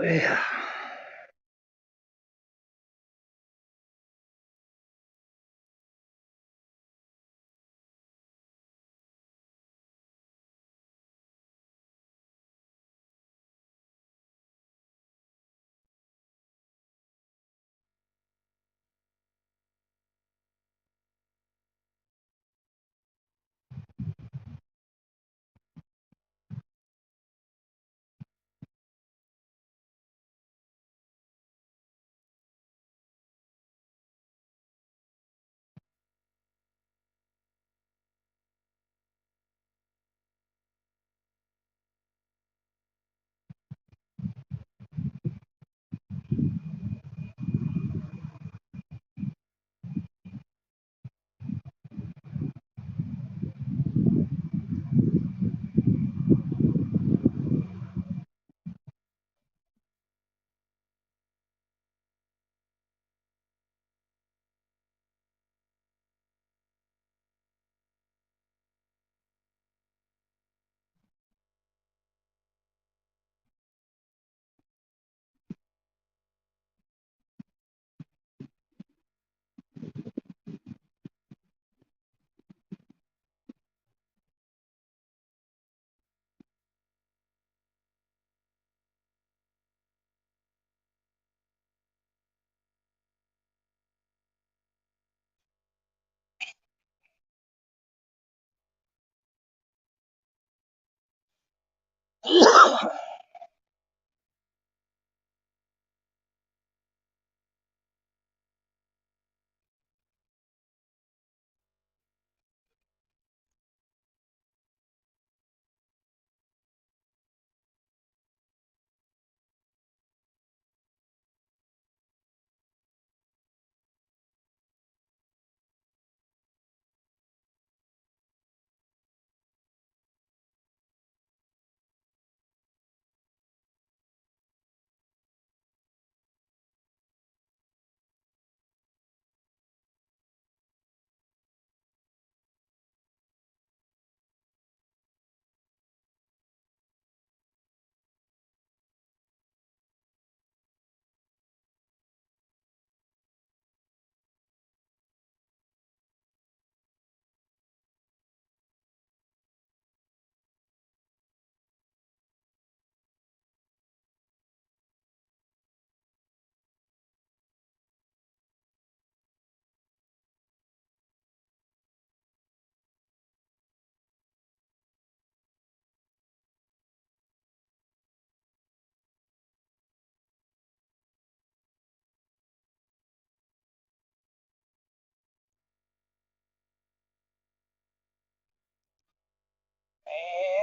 Well,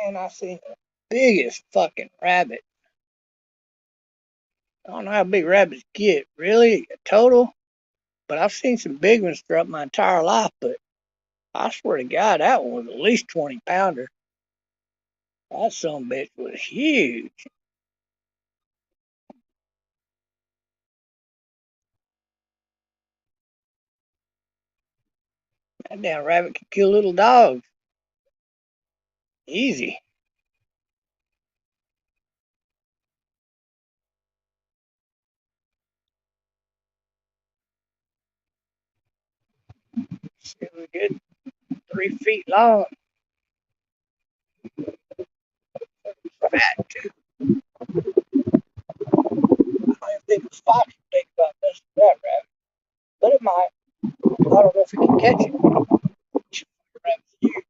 man, I seen the biggest fucking rabbit. I don't know how big rabbits get, really, total, but I've seen some big ones throughout my entire life, but I swear to God, that one was at least 20 pounder. That son of a bitch was huge. That damn rabbit could kill little dogs. Easy. It was a good 3 feet long. Fat too. I don't even think a fox would think about messing with that rabbit, but it might. I don't know if it can catch it. Rabbit's huge.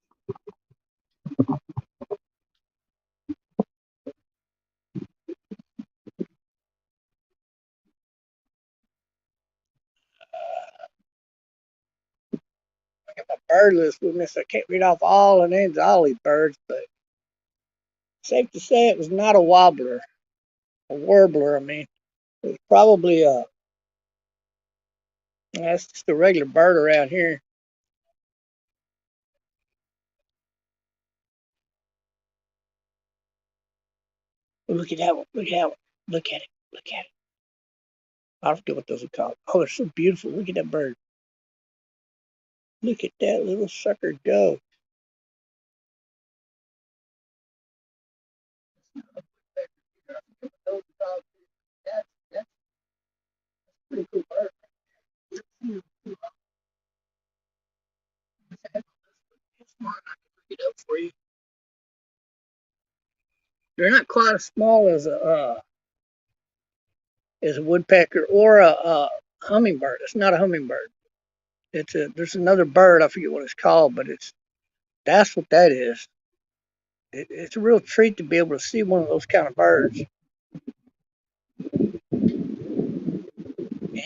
I got my bird list with me, so I can't read off all the names of all these birds, but safe to say it was not a wobbler, a warbler. I mean, it was probably that's just a regular bird around here. Oh, look at that one. Look at that one. Look at it. Look at it. I forget what those are called. Oh, they're so beautiful. Look at that bird. Look at that little sucker go. Pretty cool bird. It's smart. I can pick it up for you. They're not quite as small as a woodpecker or a hummingbird. It's not a hummingbird. There's another bird. I forget what it's called, but that's what that is. It's a real treat to be able to see one of those kind of birds.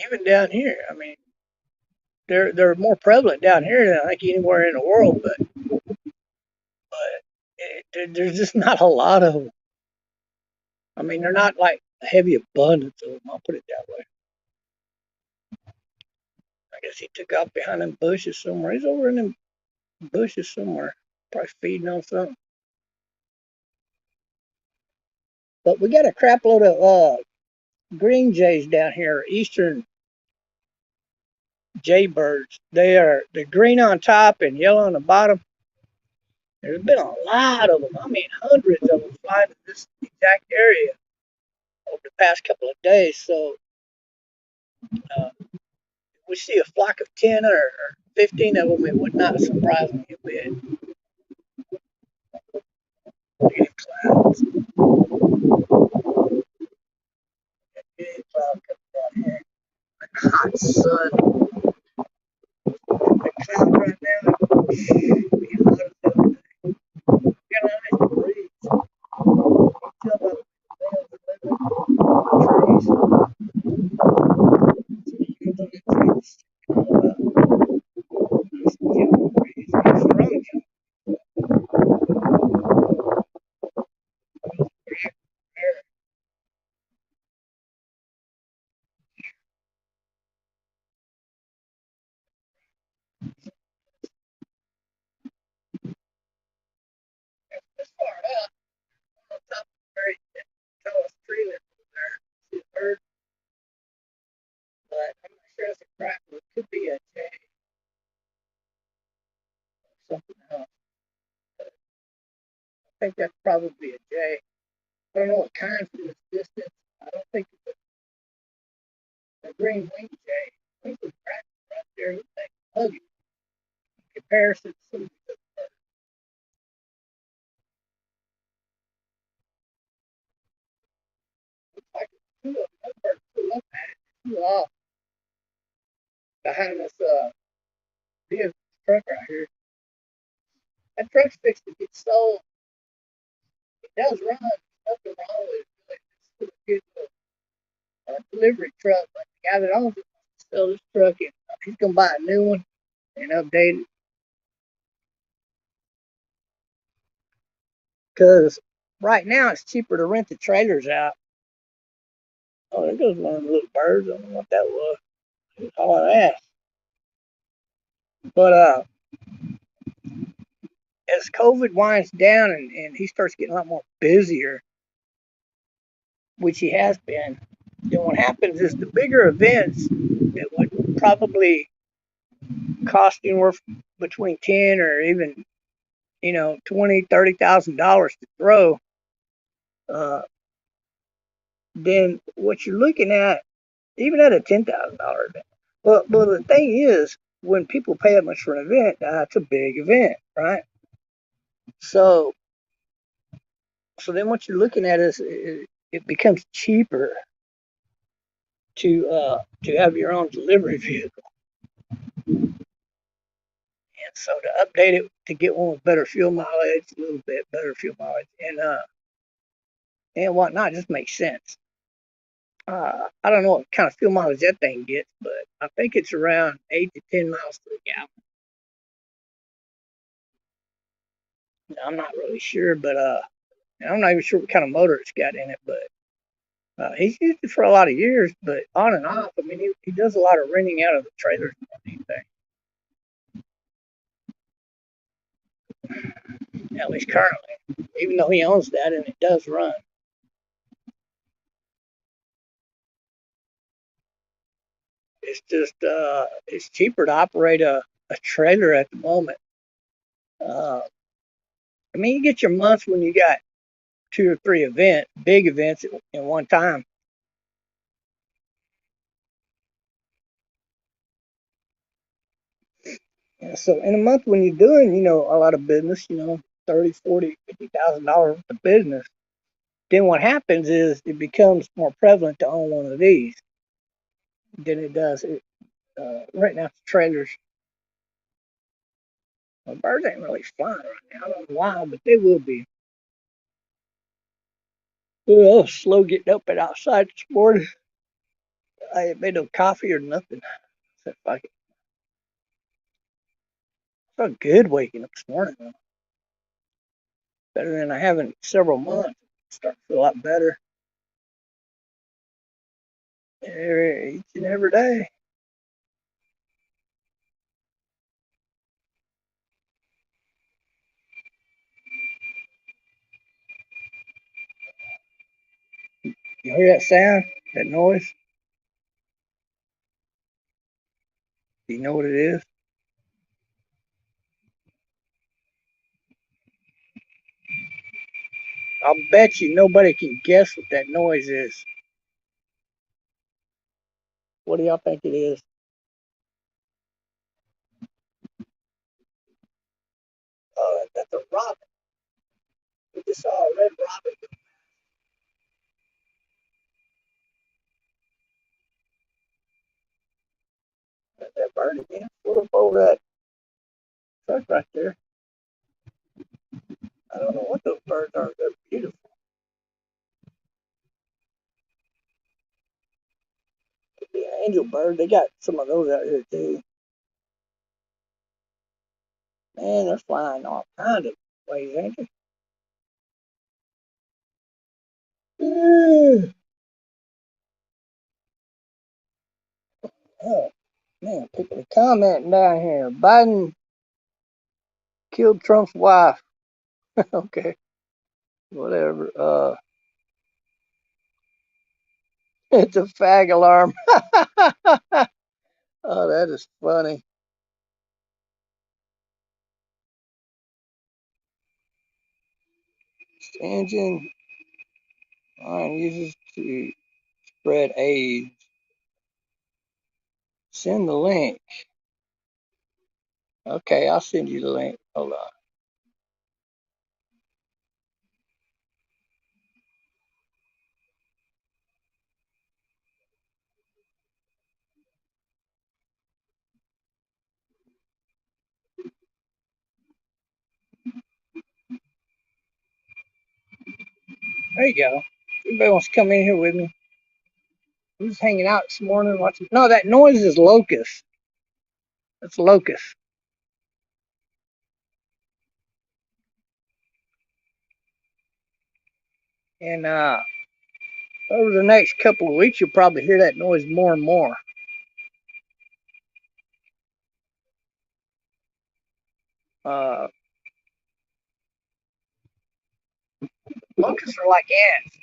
Even down here, I mean, they're more prevalent down here than I think anywhere in the world. But there's just not a lot of them. I mean, they're not like a heavy abundance of them. I'll put it that way. I guess he took off behind them bushes somewhere. He's over in them bushes somewhere, probably feeding on something. But we got a crap load of green jays down here, eastern jaybirds. They're green on top and yellow on the bottom. There's been a lot of them. I mean, hundreds of them flying to this exact area over the past couple of days. So uh, if we see a flock of 10 or 15 of them, it would not surprise me a bit. Big clouds, big cloud coming down here. The hot sun, the cloud right now, be hot as hell. Got a nice breeze. You can tell by the trees. So you can look at trees. Nice gentle breeze. Strong gentle. As far out on top of the very tallest tree that's over there. See a bird, but I'm not sure it's a crackle. It could be a jay or something else. I think that's probably a jay. I don't know what kind from this distance. I don't think it's a green winged jay. I think it's a crackle right there. Looks like a huggy in comparison to some of the birds. Looks like it's two of them. That bird flew up at it. Flew off behind this vehicle truck right here. That truck's fixed to get sold. It does run. There's nothing wrong with it. It's still a good delivery truck. But the guy that owns it wants to sell this truck and he's gonna buy a new one and update it because right now it's cheaper to rent the trailers out. Oh, there goes one of the little birds. I don't know what that was. It was all I asked. But as COVID winds down and he starts getting a lot more busier, which he has been, then what happens is the bigger events that would probably cost anywhere between 10 or even 20, $30,000 to throw, uh, then what you're looking at, even at a $10,000 event. But the thing is, when people pay that much for an event, that's a big event, right? So then what you're looking at is it becomes cheaper to have your own delivery vehicle, and so to update it to get one with better fuel mileage, a little bit better fuel mileage, and whatnot, just makes sense. I don't know what kind of fuel mileage that thing gets, but I think it's around 8 to 10 miles per gallon. I'm not really sure, but I'm not even sure what kind of motor it's got in it. But he's used it for a lot of years, but on and off. I mean, he does a lot of renting out of the trailers and anything. At least currently, even though he owns that and it does run. It's just it's cheaper to operate a trailer at the moment. Uh, I mean, you get your months when you got 2 or 3 big events in one time. Yeah, so in a month when you're doing, a lot of business, 30, 40, $50,000 worth of business, then what happens is it becomes more prevalent to own one of these than it does. Right now, trailers, well, birds ain't really flying right now. I don't know why, but they will be. Oh, I was slow getting up and outside this morning. I ain't made no coffee or nothing. So fuck it. Felt good waking up this morning, though. Better than I have in several months. Start to feel a lot better each and every day. You hear that sound? That noise? Do you know what it is? I'll bet you nobody can guess what that noise is. What do y'all think it is? Oh, that's a robin. We just saw a red robin. That bird again. Flew up over that truck right there. I don't know what those birds are. They're beautiful. The angel bird, they got some of those out here too. Man, they're flying all kinds of ways, ain't they? Oh, man, people are commenting down here. Biden killed Trump's wife. Okay, whatever. It's a fag alarm. Oh, that is funny. Engine uses to spread AIDS. Send the link. Okay, I'll send you the link. Hold on. There you go. Everybody wants to come in here with me. I'm just hanging out this morning watching. No, that noise is locust. That's locust. And over the next couple of weeks, you'll probably hear that noise more and more. Uh, Locusts are like ants,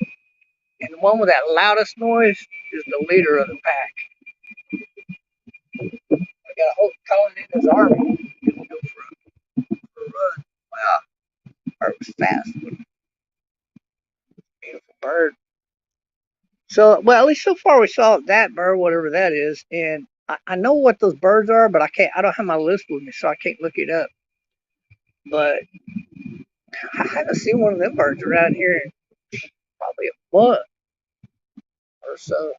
and the one with that loudest noise is the leader of the pack. I got a Hulk calling in his army. He's gonna go for a run. Wow, bird was fast. Beautiful bird. So, well, at least so far we saw that bird, whatever that is, and I know what those birds are, but I can't. I don't have my list with me, so I can't look it up. But I haven't seen one of them birds around here in probably a month or so.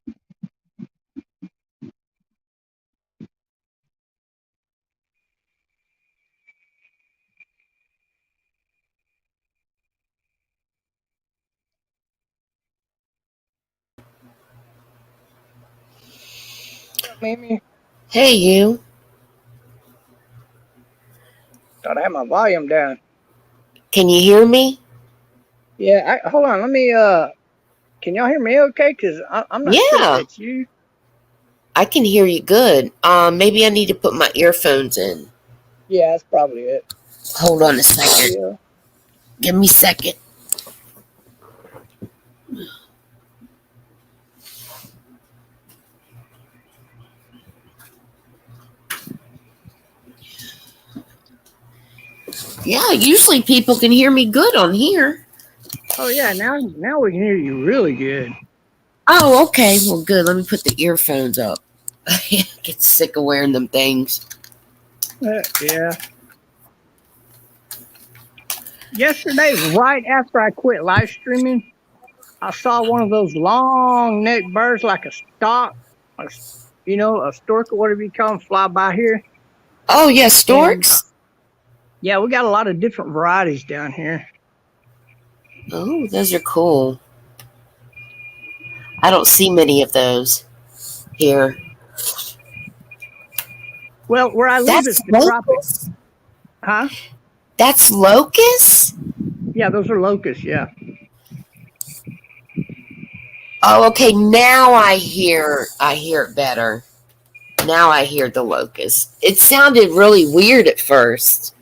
Maybe Hey, you. thought I had my volume down. Can you hear me? Yeah, hold on. Let me. Can y'all hear me? Okay, because I'm not sure if Yeah, that's you. I can hear you good. Maybe I need to put my earphones in. Yeah, that's probably it. Hold on a second. Audio. Give me a second. Yeah, usually people can hear me good on here. Oh yeah, now we can hear you really good. Oh, okay. Well, good. Let me put the earphones up. I get sick of wearing them things. Yeah. Yesterday, right after I quit live streaming, I saw one of those long necked birds like a stock, a, a stork or whatever you call them, fly by here. Oh, yeah, And storks? yeah, we got a lot of different varieties down here. Oh, those are cool. I don't see many of those here. Well, where I live, it's That's the tropics. locusts? Huh? That's locusts? Yeah, those are locusts. Yeah. Oh, okay. Now I hear it better. Now I hear the locust. It sounded really weird at first.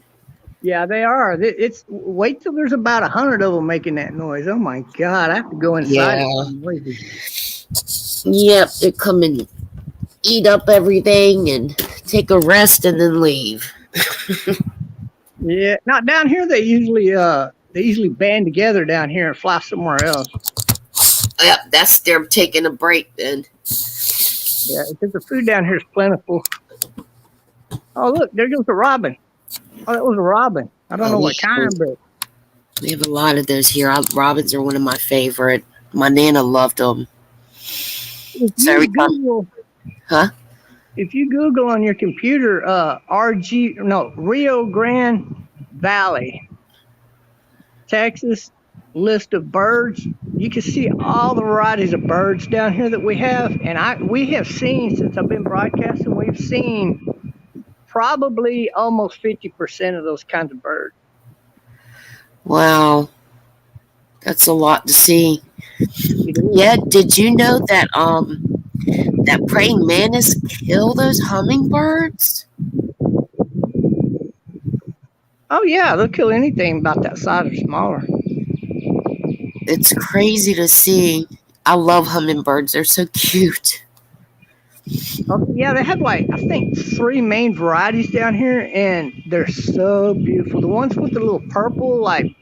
Yeah, they are. It's wait till there's about 100 of them making that noise. Oh my God, I have to go inside. Yeah. Yep, they come and eat up everything and take a rest and then leave. Yeah, not down here. They usually band together down here and fly somewhere else. Yep, that's them taking a break then. Yeah, because the food down here is plentiful. Oh, look, there goes a robin. Oh, that was a robin. I don't know what kind, but we have a lot of those here. Robins are one of my favorite. My Nana loved them. If you Google on your computer, Rio Grande Valley, Texas, list of birds, you can see all the varieties of birds down here that we have. And we have seen, since I've been broadcasting, we've seen probably almost 50% of those kinds of birds. Wow. That's a lot to see. Yeah, did you know that that praying mantis kill those hummingbirds? Oh yeah, they'll kill anything about that size or smaller. It's crazy to see. I love hummingbirds. They're so cute. Yeah, they have I think 3 main varieties down here, and they're so beautiful. The ones with the little purple, like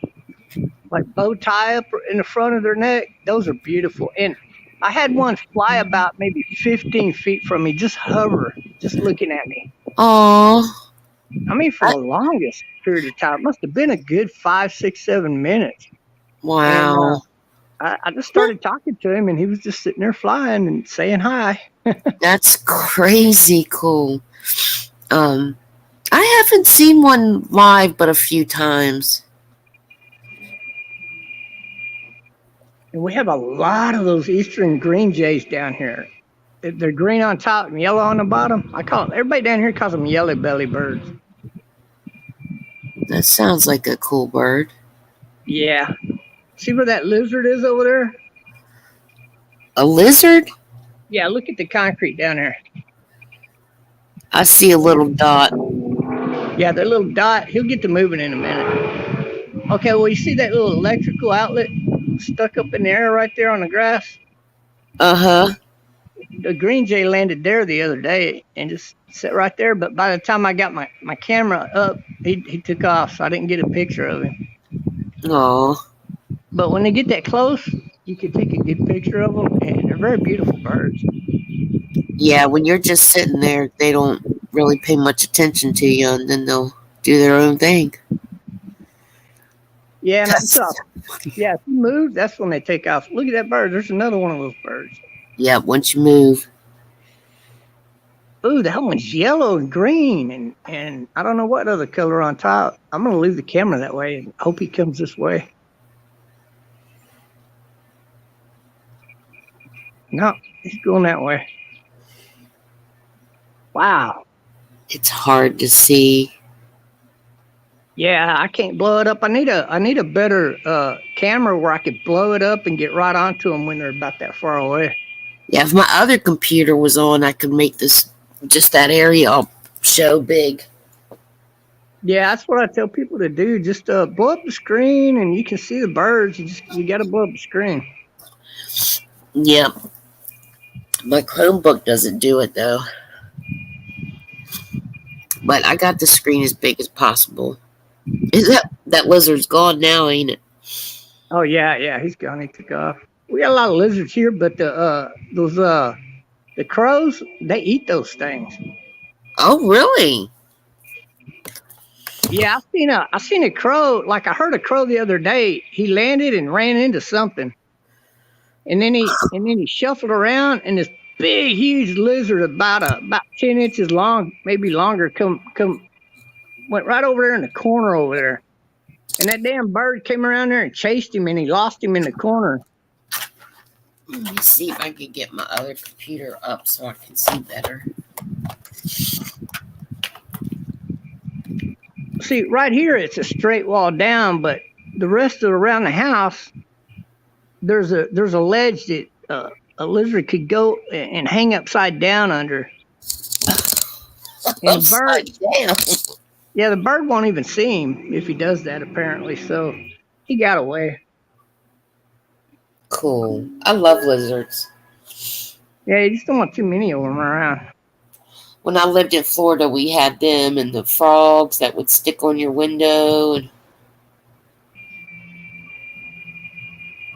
bow tie up in the front of their neck, those are beautiful. And I had one fly about maybe 15 feet from me, just hover, just looking at me. Aww. I mean, for the longest period of time, it must have been a good 5, 6, 7 minutes. Wow. And, I just started talking to him, and he was just sitting there flying and saying hi. That's crazy cool. I haven't seen one live but a few times. And we have a lot of those eastern green jays down here. They're green on top and yellow on the bottom. Everybody down here calls them yellow belly birds. That sounds like a cool bird. Yeah. See where that lizard is over there? A lizard? Yeah, look at the concrete down there. I see a little dot. Yeah, that little dot, he'll get to moving in a minute. Okay, well, you see that little electrical outlet stuck up in the air right there on the grass? Uh-huh. The green jay landed there the other day and just sat right there. But by the time I got my camera up, he took off, so I didn't get a picture of him. Aww. But when they get that close, you can take a good picture of them, and they're very beautiful birds. Yeah, when you're just sitting there, they don't really pay much attention to you, and then they'll do their own thing. Yeah, and if you move, that's when they take off. Look at that bird. There's another one of those birds. Yeah, once you move. Ooh, that one's yellow and green, and I don't know what other color on top. I'm going to leave the camera that way and hope he comes this way. No, he's going that way. Wow. It's hard to see. Yeah, I can't blow it up. I need a better camera where I could blow it up and get right onto them when they're about that far away. Yeah, if my other computer was on, I could make just that area show big. Yeah, that's what I tell people to do. Just blow up the screen, and you can see the birds. You got to blow up the screen. Yep. My Chromebook doesn't do it though. But I got the screen as big as possible. Is that lizard's gone now, ain't it? Oh yeah, he's gone. He took off. We got a lot of lizards here, but the crows, they eat those things. Oh really? Yeah, I seen a crow. Like I heard a crow the other day. He landed and ran into something, and then he shuffled around, and this big, huge lizard about 10 inches long, maybe longer, come went right over there in the corner over there. And that damn bird came around there and chased him, and he lost him in the corner. Let me see if I can get my other computer up so I can see better. See, right here it's a straight wall down, but the rest of around the house, there's a ledge that a lizard could go and hang upside down under. And the bird, Damn. yeah, the bird won't even see him if he does that, apparently. So he got away. Cool. I love lizards. Yeah, you just don't want too many of them around. When I lived in Florida, we had them and the frogs that would stick on your window and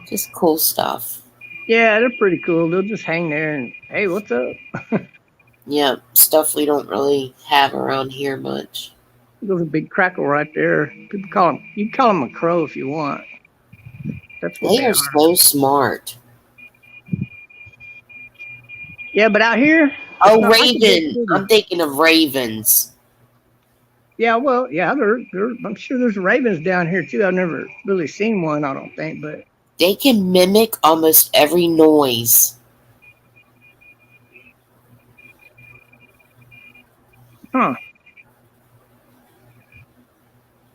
just cool stuff. Yeah, they're pretty cool. They'll just hang there and, hey, what's up? Yeah, stuff we don't really have around here much. There's a big crackle right there. People call him. You can call him a crow if you want. That's what They are so smart. Yeah, but out here. Oh, not like a big raven. city. I'm thinking of ravens. Yeah, well, yeah, I'm sure there's ravens down here too. I've never really seen one, I don't think, but They can mimic almost every noise. huh.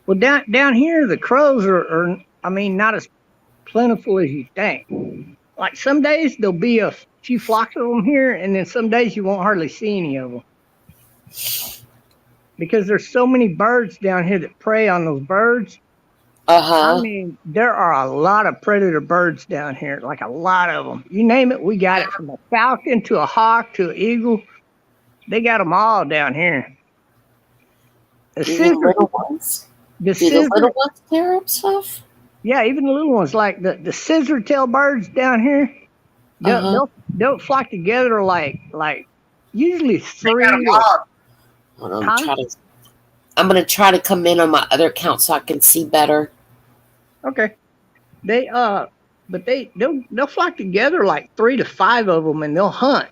Well, down here the crows are I mean, not as plentiful as you think. Like some days there'll be a few flocks of them here, and then some days you won't hardly see any of them because there's so many birds down here that prey on those birds. I mean, there are a lot of predator birds down here, like a lot of them. You name it, we got it, from a falcon to a hawk to an eagle. They got them all down here. The Even scissor, little ones? the Do the scissor, little ones tear up stuff? yeah, even the little ones, like the scissor tail birds down here. They'll flock together like usually three. Hold on, I'm gonna try to come in on my other account so I can see better. Okay, but they'll flock together like 3 to 5 of them, and they'll hunt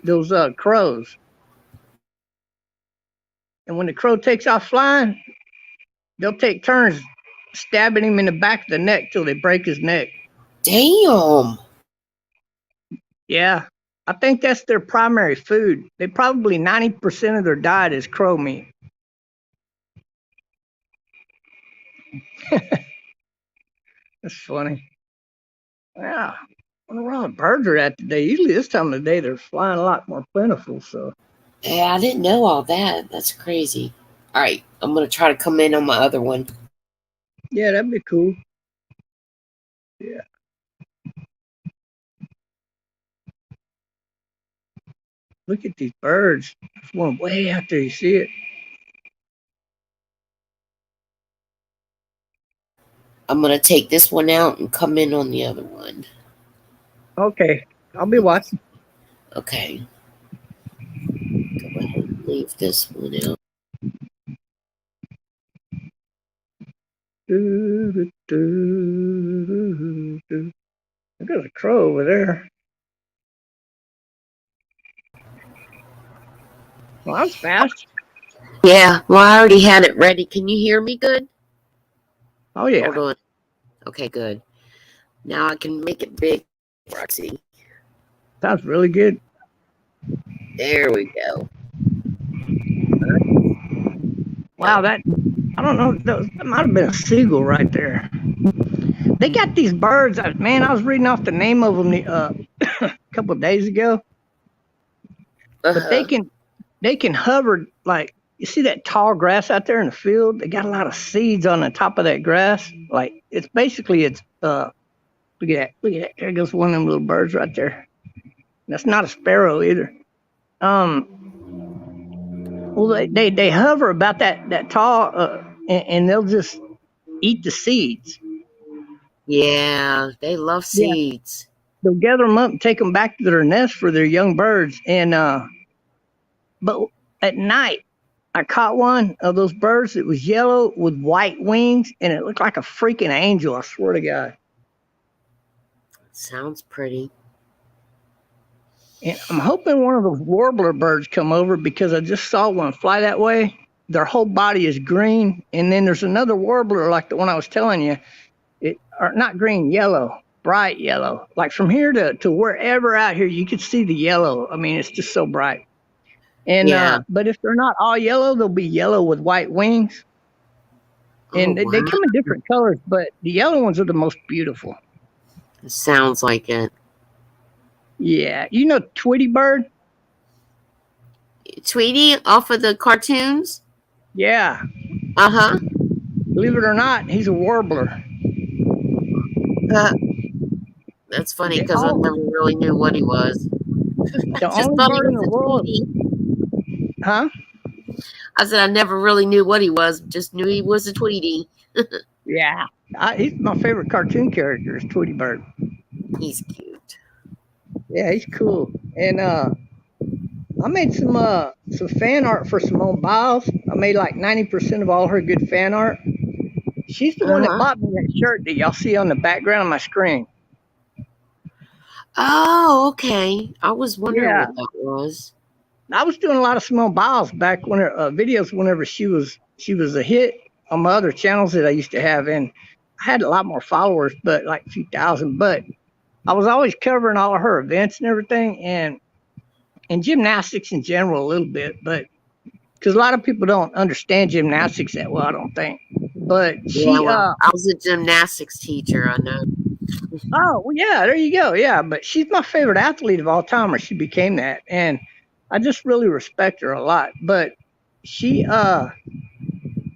those crows. And when the crow takes off flying, they'll take turns stabbing him in the back of the neck till they break his neck. Damn. Yeah, I think that's their primary food. They probably 90% of their diet is crow meat. That's funny. Yeah, I wonder where all the birds are at today. Usually this time of the day they're flying a lot more plentiful. So Yeah, I didn't know all that. That's crazy. All right, I'm gonna try to come in on my other one. yeah, that'd be cool. Yeah. Look at these birds. There's one way out there. You see it? I'm gonna take this one out and come in on the other one. Okay, I'll be watching. Okay. Go ahead and leave this one out. Look at the crow over there. Well, that was fast. Yeah, well, I already had it ready. Can you hear me good? Oh yeah. Hold on. Okay, good. Now I can make it big, Roxy. Sounds really good. There we go. Wow, that, I don't know, that might have been a seagull right there. They got these birds. Man, I was reading off the name of them a couple of days ago. But they can hover, like, you see that tall grass out there in the field? They got a lot of seeds on the top of that grass. Like, it's basically look at that. There goes one of them little birds right there. That's not a sparrow either. Well, they hover about that tall, and they'll just eat the seeds. Yeah, they love seeds. They'll gather them up and take them back to their nest for their young birds. And but at night, I caught one of those birds that was yellow with white wings, and it looked like a freaking angel. I swear to God. Sounds pretty. And I'm hoping one of those warbler birds come over because I just saw one fly that way. Their whole body is green, and then there's another warbler like the one I was telling you. Or not green, yellow, bright yellow. Like from here to wherever out here, you could see the yellow. I mean, it's just so bright. And Yeah. but if they're not all yellow, they'll be yellow with white wings. Oh, And they wow. come in different colors, but the yellow ones are the most beautiful. It sounds like it. Yeah, you know Tweety Bird? Tweety off of the cartoons? Yeah, Uh-huh. believe it or not, he's a warbler. Uh, that's funny The, because I o- never really knew what he was. I the just only thought he bird in was the a world, Tweety. huh? I said I never really knew what he was, just knew he was a Tweety. Yeah, he's my favorite cartoon character is Tweety Bird. He's cute. Yeah, he's cool. And I made some fan art for Simone Biles. I made like 90% of all her good fan art. She's the one that Uh-huh. bought me that shirt that y'all see on the background of my screen. Oh, okay. I was wondering Yeah, what that was. I was doing a lot of Simone Biles back when her videos whenever she was a hit on my other channels that I used to have, and I had a lot more followers, but like a few thousand. But I was always covering all of her events and everything, and gymnastics in general a little bit, but because a lot of people don't understand gymnastics that well, I don't think. But Yeah, she, well, I was a gymnastics teacher, I know. oh well, yeah, there you go, yeah. But she's my favorite athlete of all time, or she became that, and I just really respect her a lot. But she,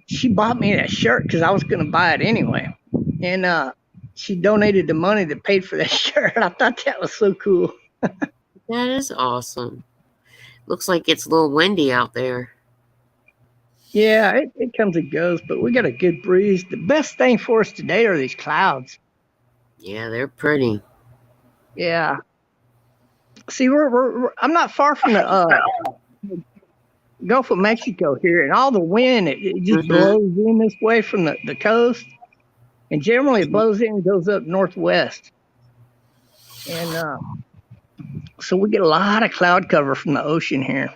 she bought me that shirt because I was going to buy it anyway, and she donated the money that paid for that shirt. I thought that was so cool. That is awesome. Looks like it's a little windy out there. Yeah, it comes and goes, but we got a good breeze. The best thing for us today are these clouds. Yeah, they're pretty. Yeah. See, I'm not far from the Gulf of Mexico here, and all the wind it just Mm-hmm. blows in this way from the coast, and generally it blows in and goes up northwest, and so we get a lot of cloud cover from the ocean here.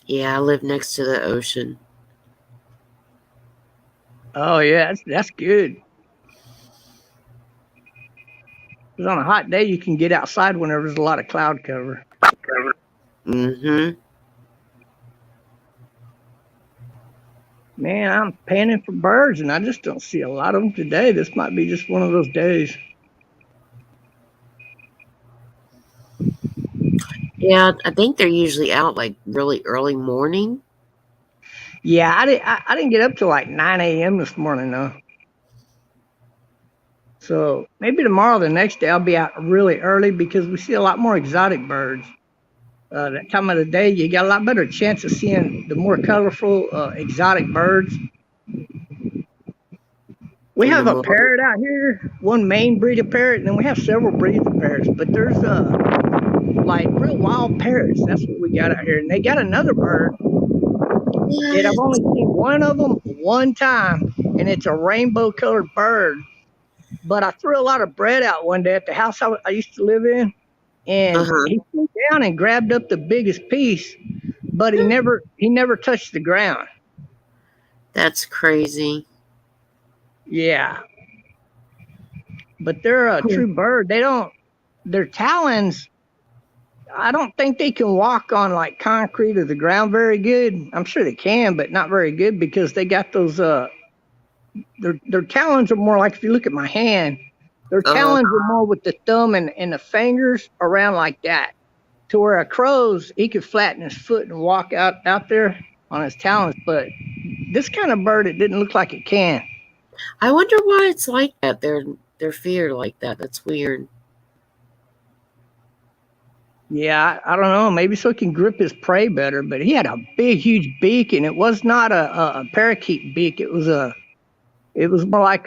Yeah, I live next to the ocean. Oh yeah, that's good. 'Cause on a hot day you can get outside whenever there's a lot of cloud cover. Mm-hmm. Man, I'm panning for birds, and I just don't see a lot of them today. This might be just one of those days. Yeah, I think they're usually out like really early morning. Yeah, I didn't get up till like 9 a.m. this morning though. So maybe tomorrow, the next day, I'll be out really early because we see a lot more exotic birds. That time of the day, you got a lot better chance of seeing the more colorful exotic birds. We In the have a morning. parrot out here, one main breed of parrot, and then we have several breeds of parrots. But there's like real wild parrots. That's what we got out here, and they got another bird that I've only seen one of them one time, and it's a rainbow colored bird. But I threw a lot of bread out one day at the house I used to live in, and Uh-huh. he flew down and grabbed up the biggest piece, but he never touched the ground. That's crazy. Yeah, but they're a true bird. Their talons. I don't think they can walk on like concrete or the ground very good. I'm sure they can, but not very good because they got those. Their talons are more like if you look at my hand, their Uh-huh. talons are more with the thumb and the fingers around like that. To where a crow's, he could flatten his foot and walk out there on his talons. But this kind of bird, it didn't look like it can. I wonder why it's like that. They're feared like that. That's weird. Yeah, I don't know. Maybe so he can grip his prey better. But he had a big, huge beak, and it was not a parakeet beak. It was more like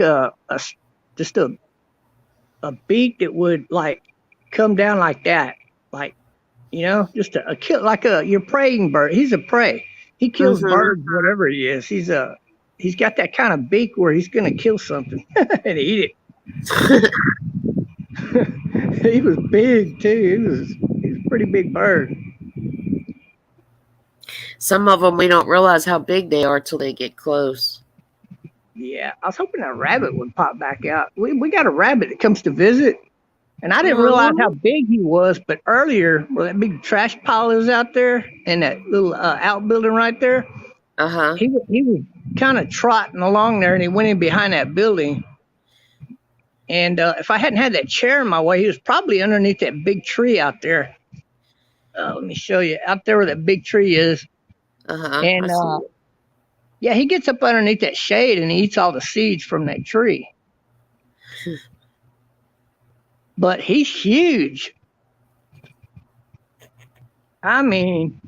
just a beak that would like come down like that, like You know, just a kill like your praying bird. He's a prey. He kills Mm-hmm. birds, whatever he is. He's got that kind of beak where he's gonna kill something and eat it. He was big too. He was a pretty big bird. Some of them we don't realize how big they are till they get close. Yeah, I was hoping a rabbit would pop back out. We got a rabbit that comes to visit, and I didn't realize how big he was. But earlier, where that big trash pile is out there, and that little outbuilding right there, Uh-huh. he was kind of trotting along there, and he went in behind that building. And if I hadn't had that chair in my way, he was probably underneath that big tree out there. Let me show you out there where that big tree is. Uh-huh. And yeah, he gets up underneath that shade and he eats all the seeds from that tree. But he's huge. I mean,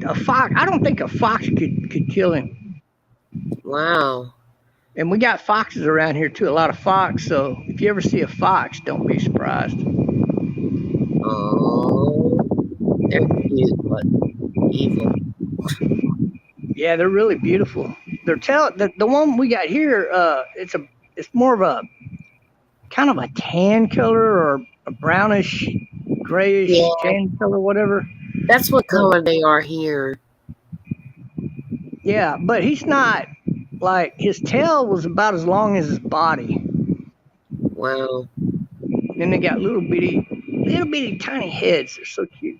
a fox. I don't think a fox could kill him. Wow. And we got foxes around here too, a lot of fox. So if you ever see a fox, don't be surprised. Oh, they're cute, but evil. Yeah, they're really beautiful. The one we got here. It's more of a kind of a tan color or a brownish, grayish tan color, whatever. That's what color they are here. Yeah, but he's not like his tail was about as long as his body. Wow. Then they got little bitty tiny heads. They're so cute.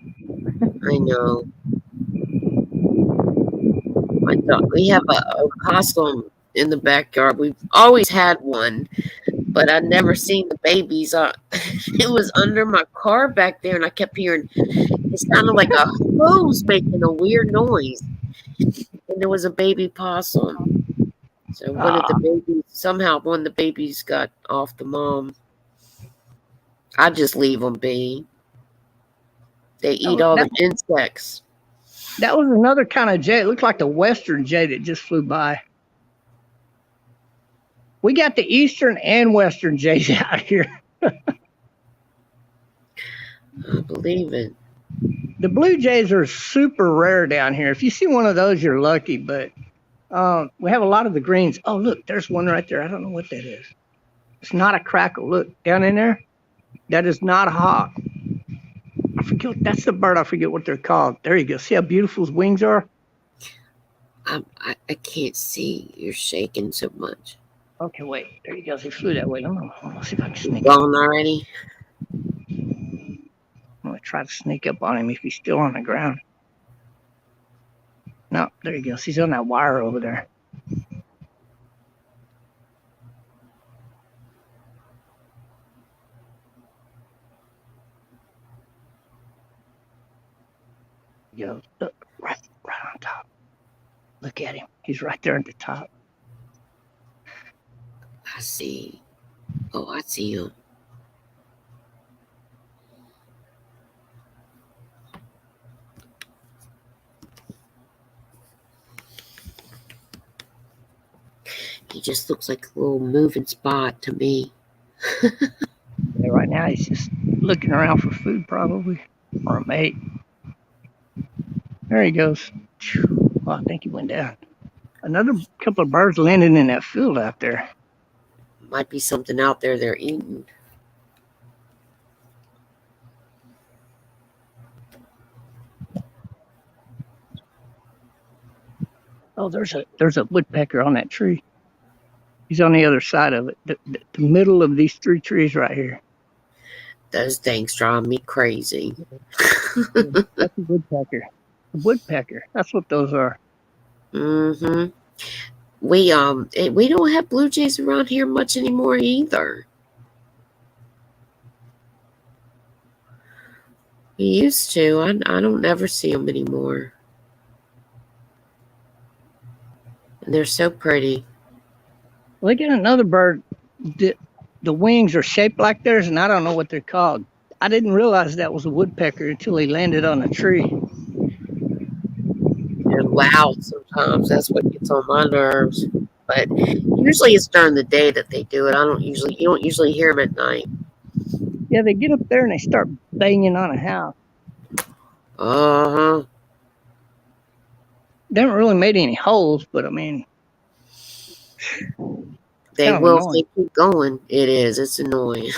I know. I thought we have a opossum in the backyard. We've always had one, but I'd never seen the babies. It was under my car back there, and I kept hearing it sounded like a hose making a weird noise. And there was a baby possum. So one of the babies got off the mom. I just leave them be. They eat all the insects. That was another kind of jay. It looked like the western jay that just flew by. We got the eastern and western jays out here. I believe it. The blue jays are super rare down here. If you see one of those, you're lucky. But we have a lot of the greens. Oh, look, there's one right there. I don't know what that is. It's not a crackle. Look, down in there. That is not a hawk. I forget. That's the bird. I forget what they're called. There you go. See how beautiful his wings are? I can't see. You're shaking so much. Okay, wait. There he goes. He flew that way. Let me see if I can sneak gone already. I'm going to try to sneak up on him if he's still on the ground. No, there he goes. He's on that wire over there. He goes, look, right on top. Look at him. He's right there at the top. I see. Oh, I see him. He just looks like a little moving spot to me. Yeah, right now he's just looking around for food probably, or a mate. There he goes. Oh, I think he went down. Another couple of birds landed in that field out there. Might be something out there they're eating. Oh, there's a woodpecker on that tree. He's on the other side of it. The middle of these three trees right here. Those things drive me crazy. That's a woodpecker. A woodpecker. That's what those are. Mm-hmm. We don't have blue jays around here much anymore either. We used to. I don't ever see them anymore. And they're so pretty. Well, they got another bird. The wings are shaped like theirs, and I don't know what they're called. I didn't realize that was a woodpecker until he landed on a tree. They're loud sometimes. That's what gets on my nerves. But usually it's during the day that they do it. You don't usually hear them at night. Yeah, they get up there and they start banging on a house. Uh-huh. They haven't really made any holes, but I mean, They kind of will if annoying. they keep going. It is. It's annoying.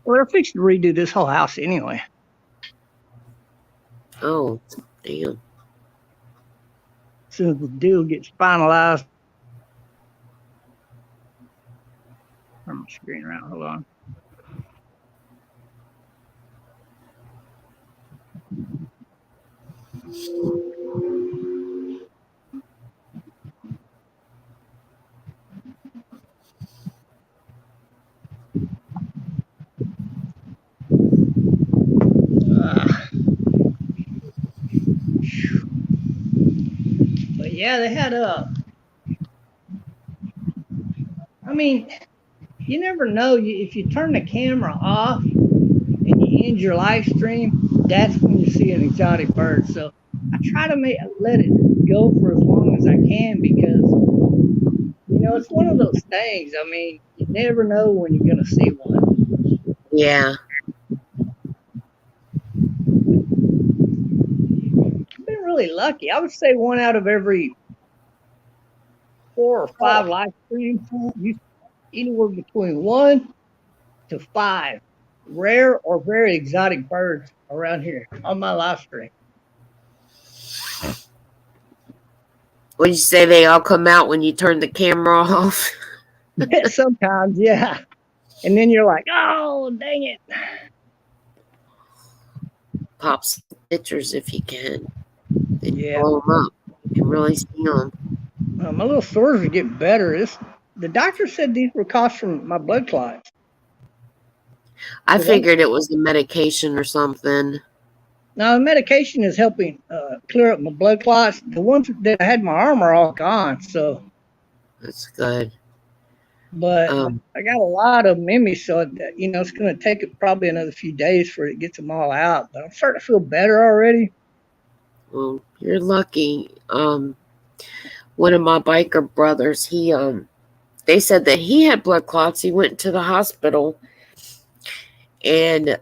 Well, they're fixing to redo this whole house anyway. Oh, damn. As soon as the deal gets finalized. Turn my screen around. Hold on. But yeah, they had I mean, you never know. If you turn the camera off and you end your live stream, that's when you see an exotic bird. So I try to let it go for as long as I can because it's one of those things. I mean, you never know when you're gonna see one. Yeah. I've been really lucky. I would say one out of every 4 or 5 live streams, anywhere between 1 to 5 rare or very exotic birds around here on my live stream. Would you say they all come out when you turn the camera off? Sometimes, yeah. And then you're like, oh, dang it. Pop some pictures if you can. And Yeah. blow them up. You can really see them. My little sores are getting better. The doctor said these were caused from my blood clots. I figured it was the medication or something. Now, the medication is helping clear up my blood clots. The ones that I had in my arm are all gone. So, That's good. but I got a lot of them in me. So, it's going to take it probably another few days for it gets them all out. But I'm starting to feel better already. Well, you're lucky. One of my biker brothers, they said that he had blood clots. He went to the hospital and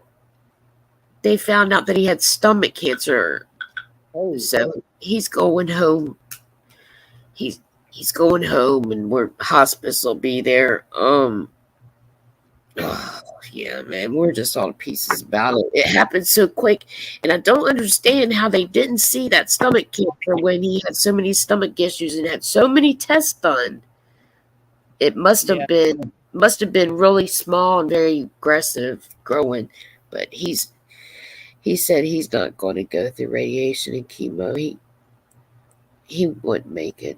they found out that he had stomach cancer. Oh. So he's going home. He's going home and hospice will be there. Yeah, man, we're just all pieces about it. It happened so quick, and I don't understand how they didn't see that stomach cancer when he had so many stomach issues and had so many tests done. It must have been really small and very aggressive growing, but he said he's not going to go through radiation and chemo. He wouldn't make it.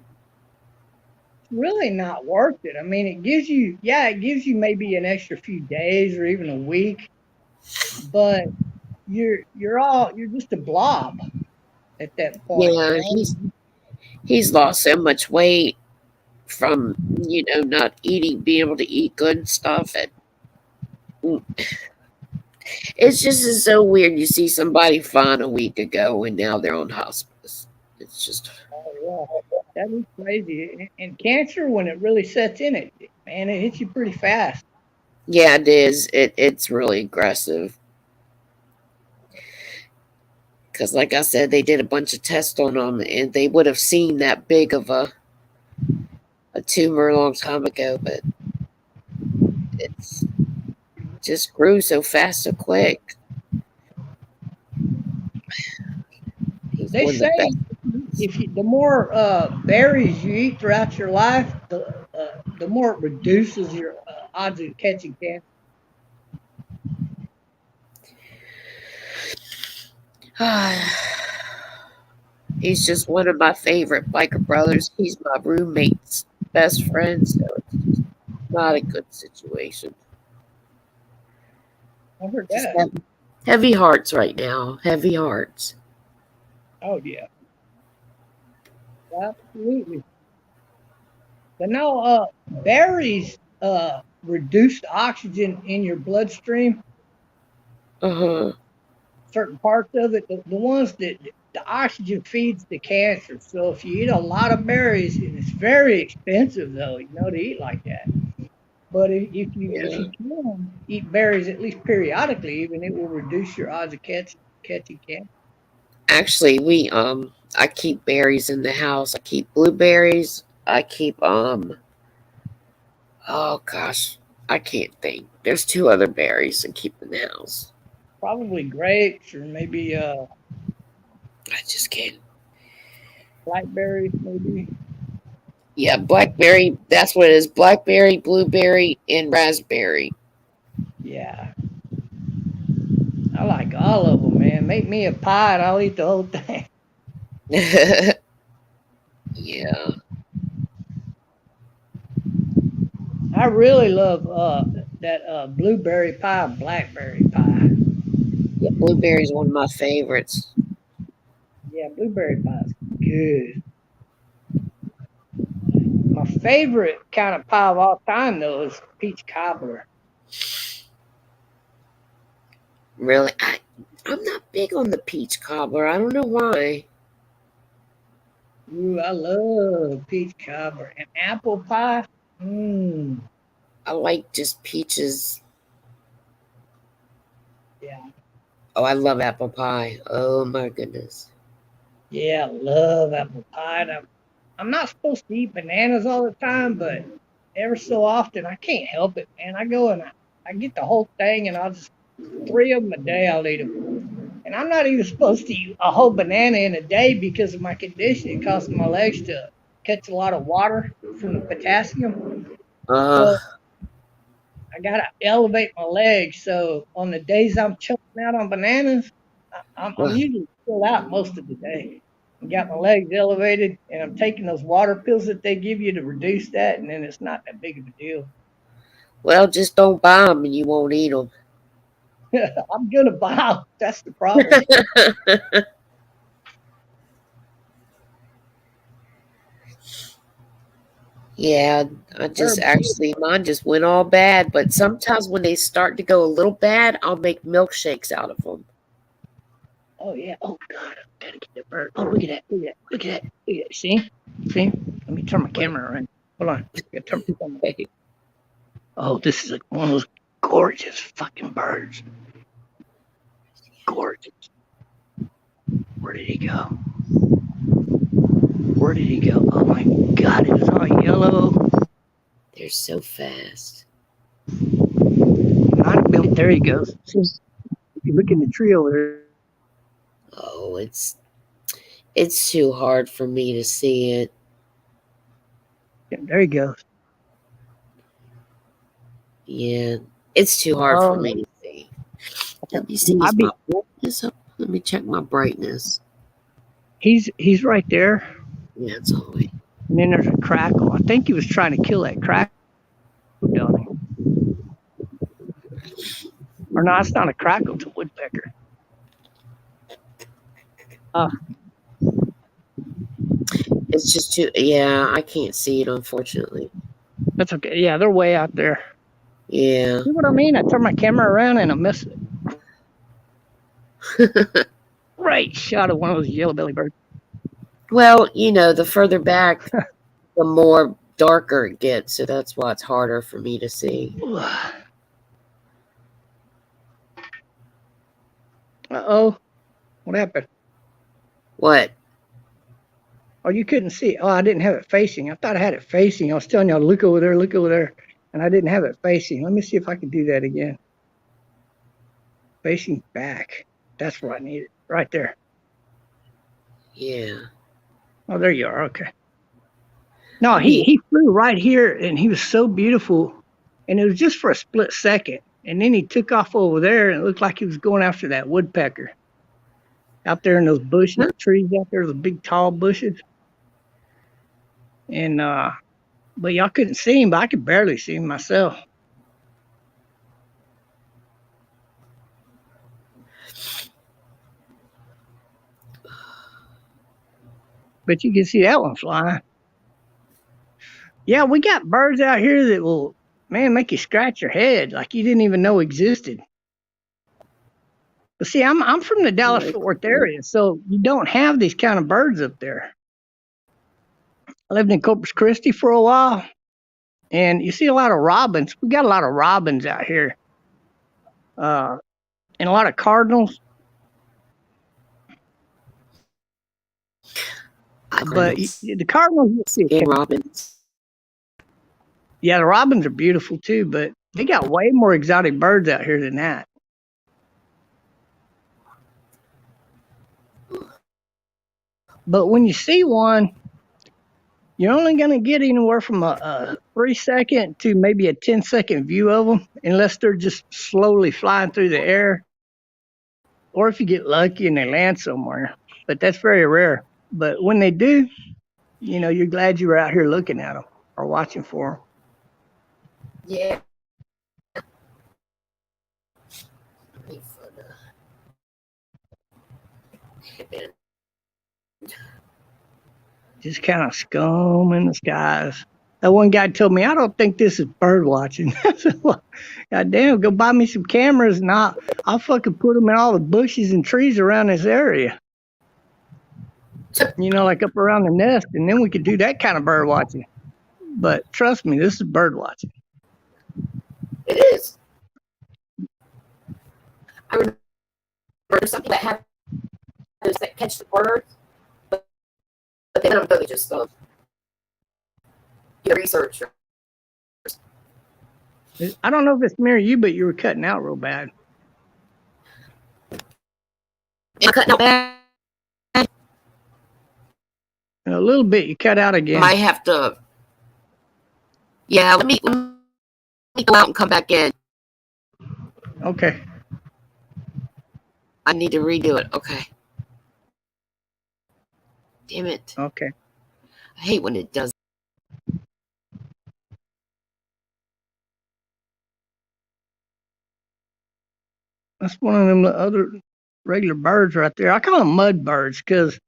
Really not worth it. I mean, it gives you maybe an extra few days or even a week, but you're just a blob at that point. Yeah, he's lost so much weight from not eating, being able to eat good stuff, and it's just so weird. You see somebody fine a week ago and now they're on hospice. It's just that is crazy. And cancer, when it really sets in, it hits you pretty fast. Yeah, it is. It's really aggressive. Because, like I said, they did a bunch of tests on them, and they would have seen that big of a tumor a long time ago, but it's just grew so fast, so quick. They say the more berries you eat throughout your life, the more it reduces your odds of catching cancer. He's just one of my favorite biker brothers. He's my roommate's best friend, so it's not a good situation. I heard that. Heavy hearts right now. Heavy hearts. Oh yeah, absolutely. But no, berries reduce the oxygen in your bloodstream. Certain parts of it, the ones that the oxygen feeds the cancer. So if you eat a lot of berries, and it's very expensive though, to eat like that. But if you can eat berries at least periodically, even it will reduce your odds of catching cancer. Actually, I keep berries in the house. I keep blueberries. I keep oh gosh, I can't think. There's two other berries I keep in the house. Probably grapes or maybe I just can't. blackberries, maybe. Yeah, blackberry. That's what it is. Blackberry, blueberry, and raspberry. Yeah, I like all of them, man. Make me a pie and I'll eat the whole thing. Yeah. I really love that blueberry pie and blackberry pie. Yeah, blueberry is one of my favorites. Yeah, blueberry pie is good. My favorite kind of pie of all time, though, is peach cobbler. Really, I'm not big on the peach cobbler. I don't know why. Ooh, I love peach cobbler and apple pie. Mmm, I like just peaches. yeah, Oh, I love apple pie. Oh my goodness. yeah, I love apple pie. And I'm not supposed to eat bananas all the time, but ever so often I can't help it, man. I go and I get the whole thing, and I'll just 3 of them a day. I'll eat them, and I'm not even supposed to eat a whole banana in a day because of my condition. It causes my legs to catch a lot of water from the potassium. Uh, So I gotta elevate my legs. So on the days I'm choking out on bananas, I'm uh, usually still out most of the day. I got my legs elevated, and I'm taking those water pills that they give you to reduce that, and then it's not that big of a deal. well, just don't buy them and you won't eat them. I'm gonna buy 'em. That's the problem. Yeah, I just Herb, actually mine just went all bad. But sometimes when they start to go a little bad, I'll make milkshakes out of them. oh yeah. Oh God, I gotta get the bird. Oh look at that. Look at that. Look at that. Look at that. See? See? Let me turn my But camera around. Hold on. I gotta turn my camera. hey, Oh, this is like one of those gorgeous fucking birds. Gorgeous. Where did he go? Where did he go? Oh my God, it was all yellow. they're so fast. There he goes. See, if you look in the tree over there, Oh, it's too hard for me to see it. there he goes. Yeah, it's too hard for Oh, me to see. Let me see. I Is my be brightness up? Let me check my brightness. he's right there, Yeah, it's all right. and then there's a crackle. I think he was trying to kill that crackle, don't he? Or no, it's not a crackle, it's a woodpecker. Uh, It's just too. Yeah, I can't see it unfortunately. that's okay. Yeah, they're way out there. Yeah. See what I mean? I turn my camera around and I miss it. Right shot of one of those yellow belly birds. Well, the further back, the more darker it gets, so that's why it's harder for me to see. Uh-oh. What happened? What? Oh, you couldn't see. Oh, I didn't have it facing. I thought I had it facing. I was telling y'all, look over there, look over there. And I didn't have it facing. Let me see if I can do that again. Facing back. That's what I needed. Right there. Yeah. Oh, there you are. Okay. No, Yeah. he flew right here and he was so beautiful. And it was just for a split second. And then he took off over there and it looked like he was going after that woodpecker. Out there in those bushes, trees out there, the big tall bushes. And but y'all couldn't see him, but I could barely see him myself. But you can see that one flying. Yeah, we got birds out here that will, man, make you scratch your head like you didn't even know existed. But see, I'm from the Dallas Very Fort Worth cool. area, so you don't have these kind of birds up there. I lived in Corpus Christi for a while, and you see a lot of robins. We got a lot of robins out here, and a lot of cardinals. But the cardinals, you see, Game robins. yeah, the robins are beautiful too, but they got way more exotic birds out here than that. But when you see one, you're only going to get anywhere from a 3-second to maybe a 10-second view of them, unless they're just slowly flying through the air, or if you get lucky and they land somewhere. But that's very rare. But when they do, you're glad you were out here looking at them or watching for them. Yeah. Just kind of scum in the skies. That one guy told me, I don't think this is bird watching. I said, well, God damn, go buy me some cameras and I'll fucking put them in all the bushes and trees around this area. Like up around the nest, and then we could do that kind of bird watching. But trust me, this is bird watching. It is. I remember something that happened that catch the birds, but they don't really just do research. I don't know if it's me or you, but you were cutting out real bad. You're cutting out bad? A little bit. You cut out again. Might have to. Yeah, let me go out and come back in. Okay. I need to redo it. Okay. Damn it. Okay. I hate when it does. That's one of them other regular birds right there. I call them mud birds because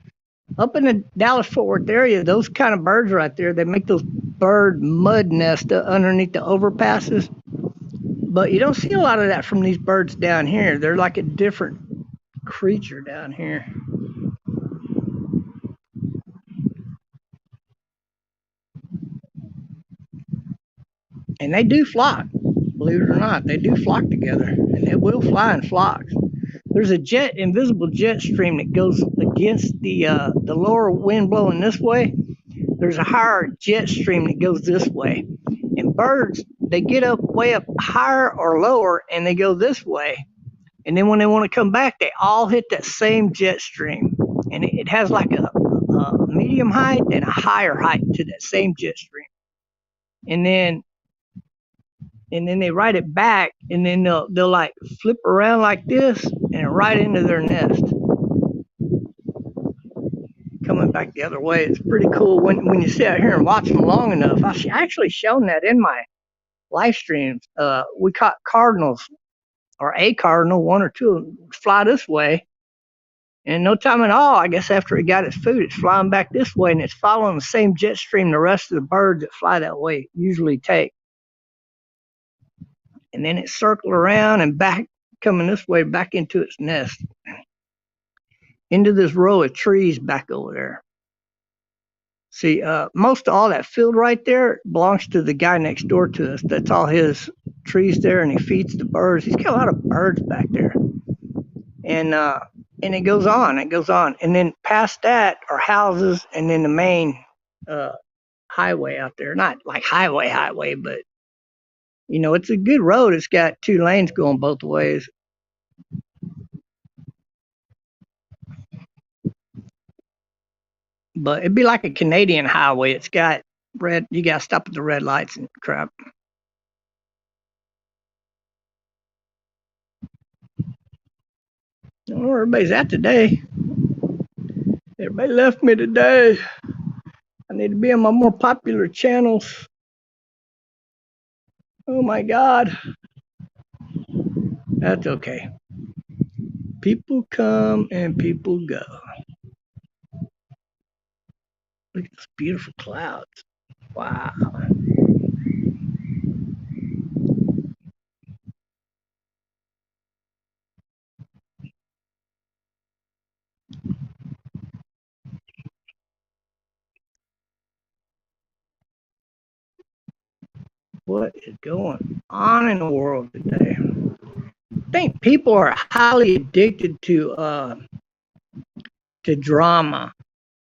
up in the Dallas-Fort Worth area, those kind of birds right there, they make those bird mud nests underneath the overpasses. But you don't see a lot of that from these birds down here. They're like a different creature down here. And they do flock, believe it or not. They do flock together, and they will fly in flocks. There's a invisible jet stream that goes against the lower wind blowing this way. There's a higher jet stream that goes this way. And birds, they get up way up higher or lower, and they go this way. And then when they want to come back, they all hit that same jet stream. And it has like a medium height and a higher height to that same jet stream. And then they ride it back, and then they'll like flip around like this and right into their nest. Coming back the other way. It's pretty cool when you sit out here and watch them long enough. I've actually shown that in my live streams. We caught cardinals, or a cardinal, one or two, fly this way. And no time at all, I guess after it got its food, it's flying back this way, and it's following the same jet stream the rest of the birds that fly that way usually take. And then it circled around and back, coming this way, back into its nest. Into this row of trees back over there. See, most of all that field right there belongs to the guy next door to us. That's all his trees there, and he feeds the birds. He's got a lot of birds back there. And it goes on, And then past that are houses, and then the main highway out there. Not like highway, but it's a good road. It's got 2 lanes going both ways. But it'd be like a Canadian highway. It's got red. You got to stop at the red lights and crap. I don't know where everybody's at today. Everybody left me today. I need to be on my more popular channels. Oh my God. That's okay. People come and people go. Look at those beautiful clouds. Wow. What is going on in the world today? I think people are highly addicted to drama.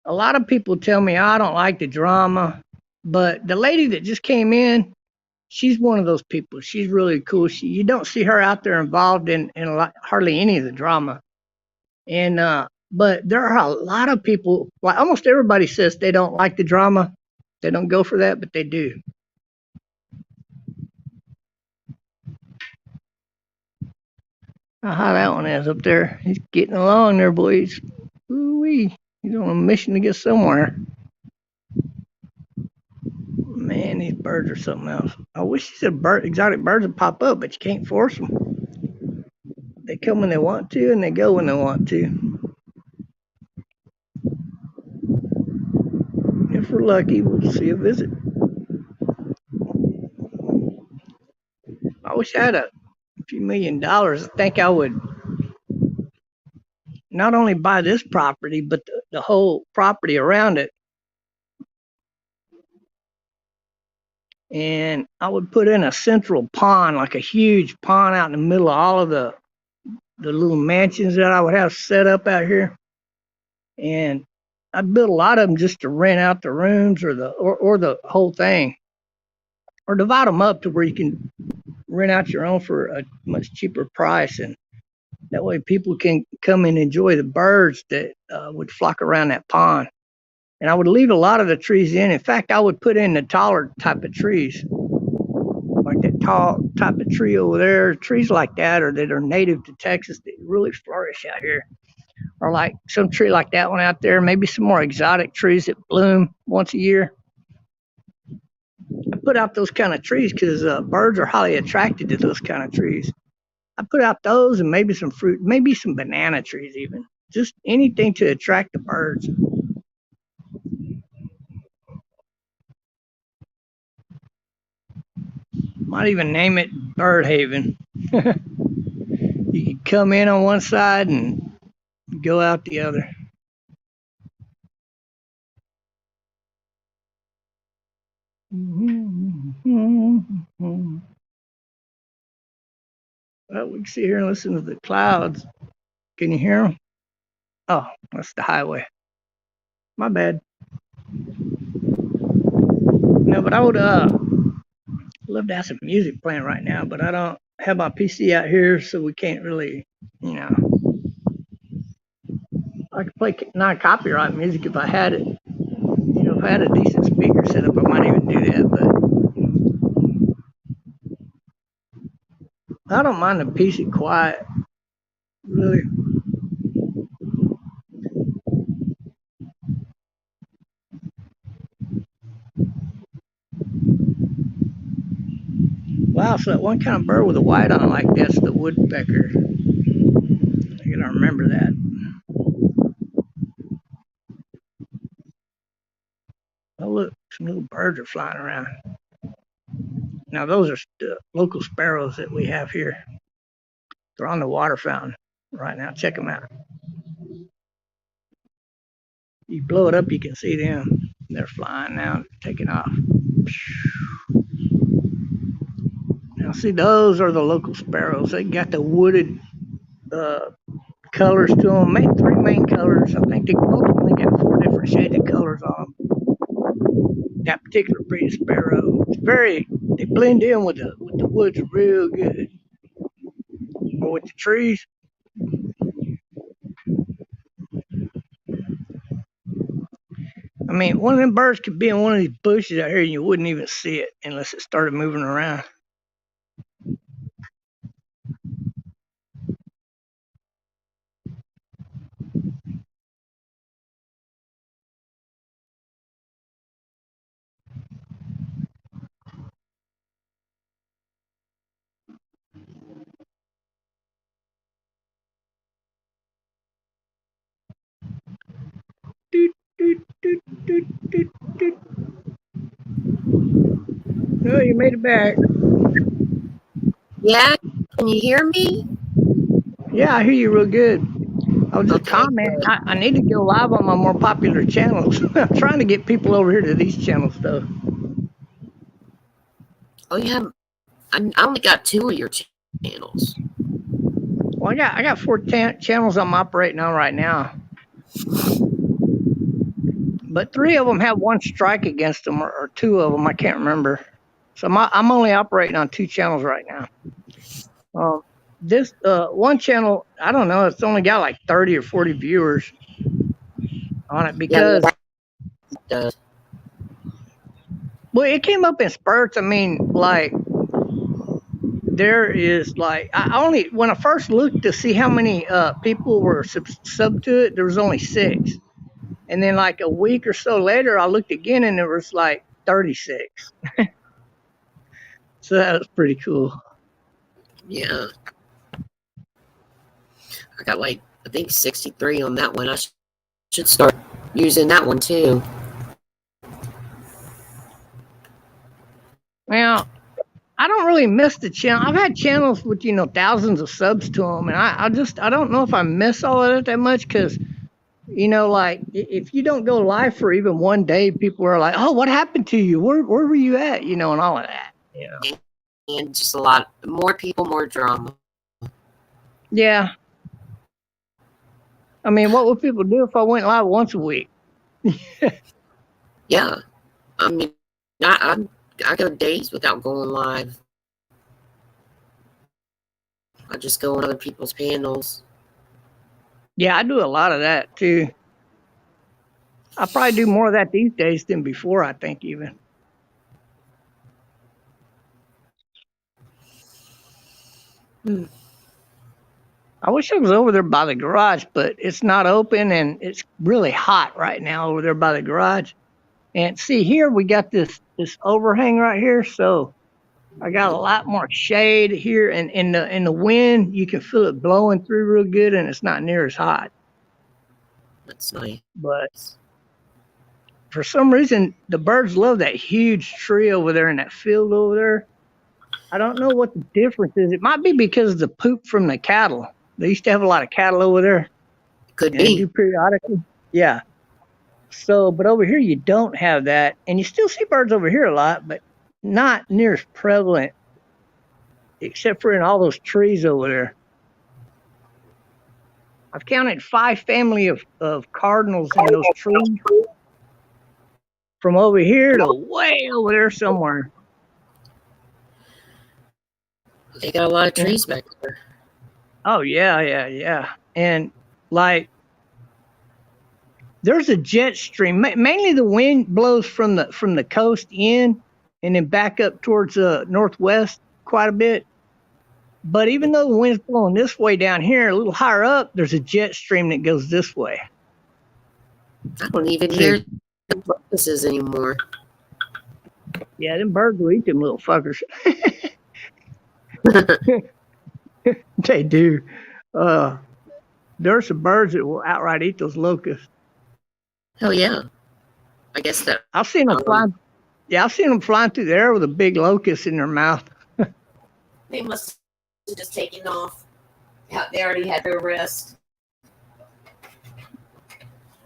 a lot of people tell me I don't like the drama, but the lady that just came in, she's one of those people. She's really cool. You don't see her out there involved in hardly any of the drama. And but there are a lot of people, like almost everybody says they don't like the drama. They don't go for that, but they do. How that one is up there. He's getting along there, boys. Ooh-wee. He's on a mission to get somewhere. Man, these birds are something else. I wish these exotic birds would pop up, but you can't force them. They come when they want to, and they go when they want to. If we're lucky, we'll see a visit. I wish I had a few $1 million. I think I would not only buy this property, but the whole property around it. And I would put in a central pond, like a huge pond out in the middle of all of the little mansions that I would have set up out here. And I'd build a lot of them just to rent out the rooms or the whole thing, or divide them up to where you can rent out your own for a much cheaper price, and that way people can come and enjoy the birds that would flock around that pond. And I would leave a lot of the trees in. In fact, I would put in the taller type of trees, like that tall type of tree over there. Trees like that, or that are native to Texas, that really flourish out here. Or like some tree like that one out there, maybe some more exotic trees that bloom once a year. I put out those kind of trees because birds are highly attracted to those kind of trees. I put out those and maybe some fruit, maybe some banana trees even. Just anything to attract the birds. Might even name it Bird Haven. You can come in on one side and go out the other. Well, we can sit here and listen to the clouds. Can you hear them? Oh, that's the highway. My bad. No, but I would love to have some music playing right now, but I don't have my PC out here, so we can't really, I could play non-copyright music if I had it. If I had a decent speaker set up, I might even do that, but I don't mind the PC quiet, really. Wow, so that one kind of bird with a white on like that's the woodpecker. I gotta remember that. Oh look, some little birds are flying around. Now those are the local sparrows that we have here. They're on the water fountain right now. Check them out. You blow it up, you can see them. They're flying now, taking off. Now see, those are the local sparrows. They got the wooded colors to them. Three main colors. I think they ultimately got 4 different shades of colors on them. That particular breed of sparrow. They blend in with the woods real good. Or with the trees. I mean, one of them birds could be in one of these bushes out here and you wouldn't even see it unless it started moving around. Oh, you made it back. Yeah, can you hear me? Yeah, I hear you real good. I was just commenting. I need to go live on my more popular channels. I'm trying to get people over here to these channels, though. Oh, you have? I only got 2 of your channels. Well, I got 4 channels I'm operating on right now. but 3 of them have 1 strike against them, or 2 of them. I can't remember. So I'm only operating on 2 channels right now. This 1 channel, I don't know. It's only got like 30 or 40 viewers on it because well, it came up in spurts. I mean, like there is like I only when I first looked to see how many people were sub to it, there was only 6. And then like a week or so later, I looked again and there was like 36. So that was pretty cool. Yeah. I got like, I think 63 on that one. I should start using that one too. Now, I don't really miss the channel. I've had channels with, thousands of subs to them. And I don't know if I miss all of it that much because, like if you don't go live for even 1 day, people are like, oh, what happened to you? Where were you at? And all of that. And just a lot more people, more drama. Yeah. I mean, what would people do if I went live once a week? Yeah. I mean, I go days without going live. I just go on other people's panels. Yeah, I do a lot of that too. I probably do more of that these days than before, I think, even. I wish I was over there by the garage, but it's not open and it's really hot right now over there by the garage. And see here, we got this overhang right here, so I got a lot more shade here, and in the wind, you can feel it blowing through real good, and it's not near as hot. That's nice. But for some reason, the birds love that huge tree over there in that field over there. I don't know what the difference is. It might be because of the poop from the cattle. They used to have a lot of cattle over there. Could be. They do periodically. Yeah. So, but over here you don't have that, and you still see birds over here a lot, but not near as prevalent, except for in all those trees over there. I've counted 5 family of cardinals in those trees, from over here to way over there somewhere. They got a lot of trees back there. Oh yeah. And like, there's a jet stream. Mainly the wind blows from the coast in, and then back up towards northwest quite a bit. But even though the wind's blowing this way down here, a little higher up, there's a jet stream that goes this way. I don't even hear the buses anymore. Yeah, them birds will eat them little fuckers. They do. There are some birds that will outright eat those locusts. Hell yeah. I guess that. I've seen them flying. Yeah, I've seen them flying through the air with a big locust in their mouth. They must have just taken off. They already had their rest.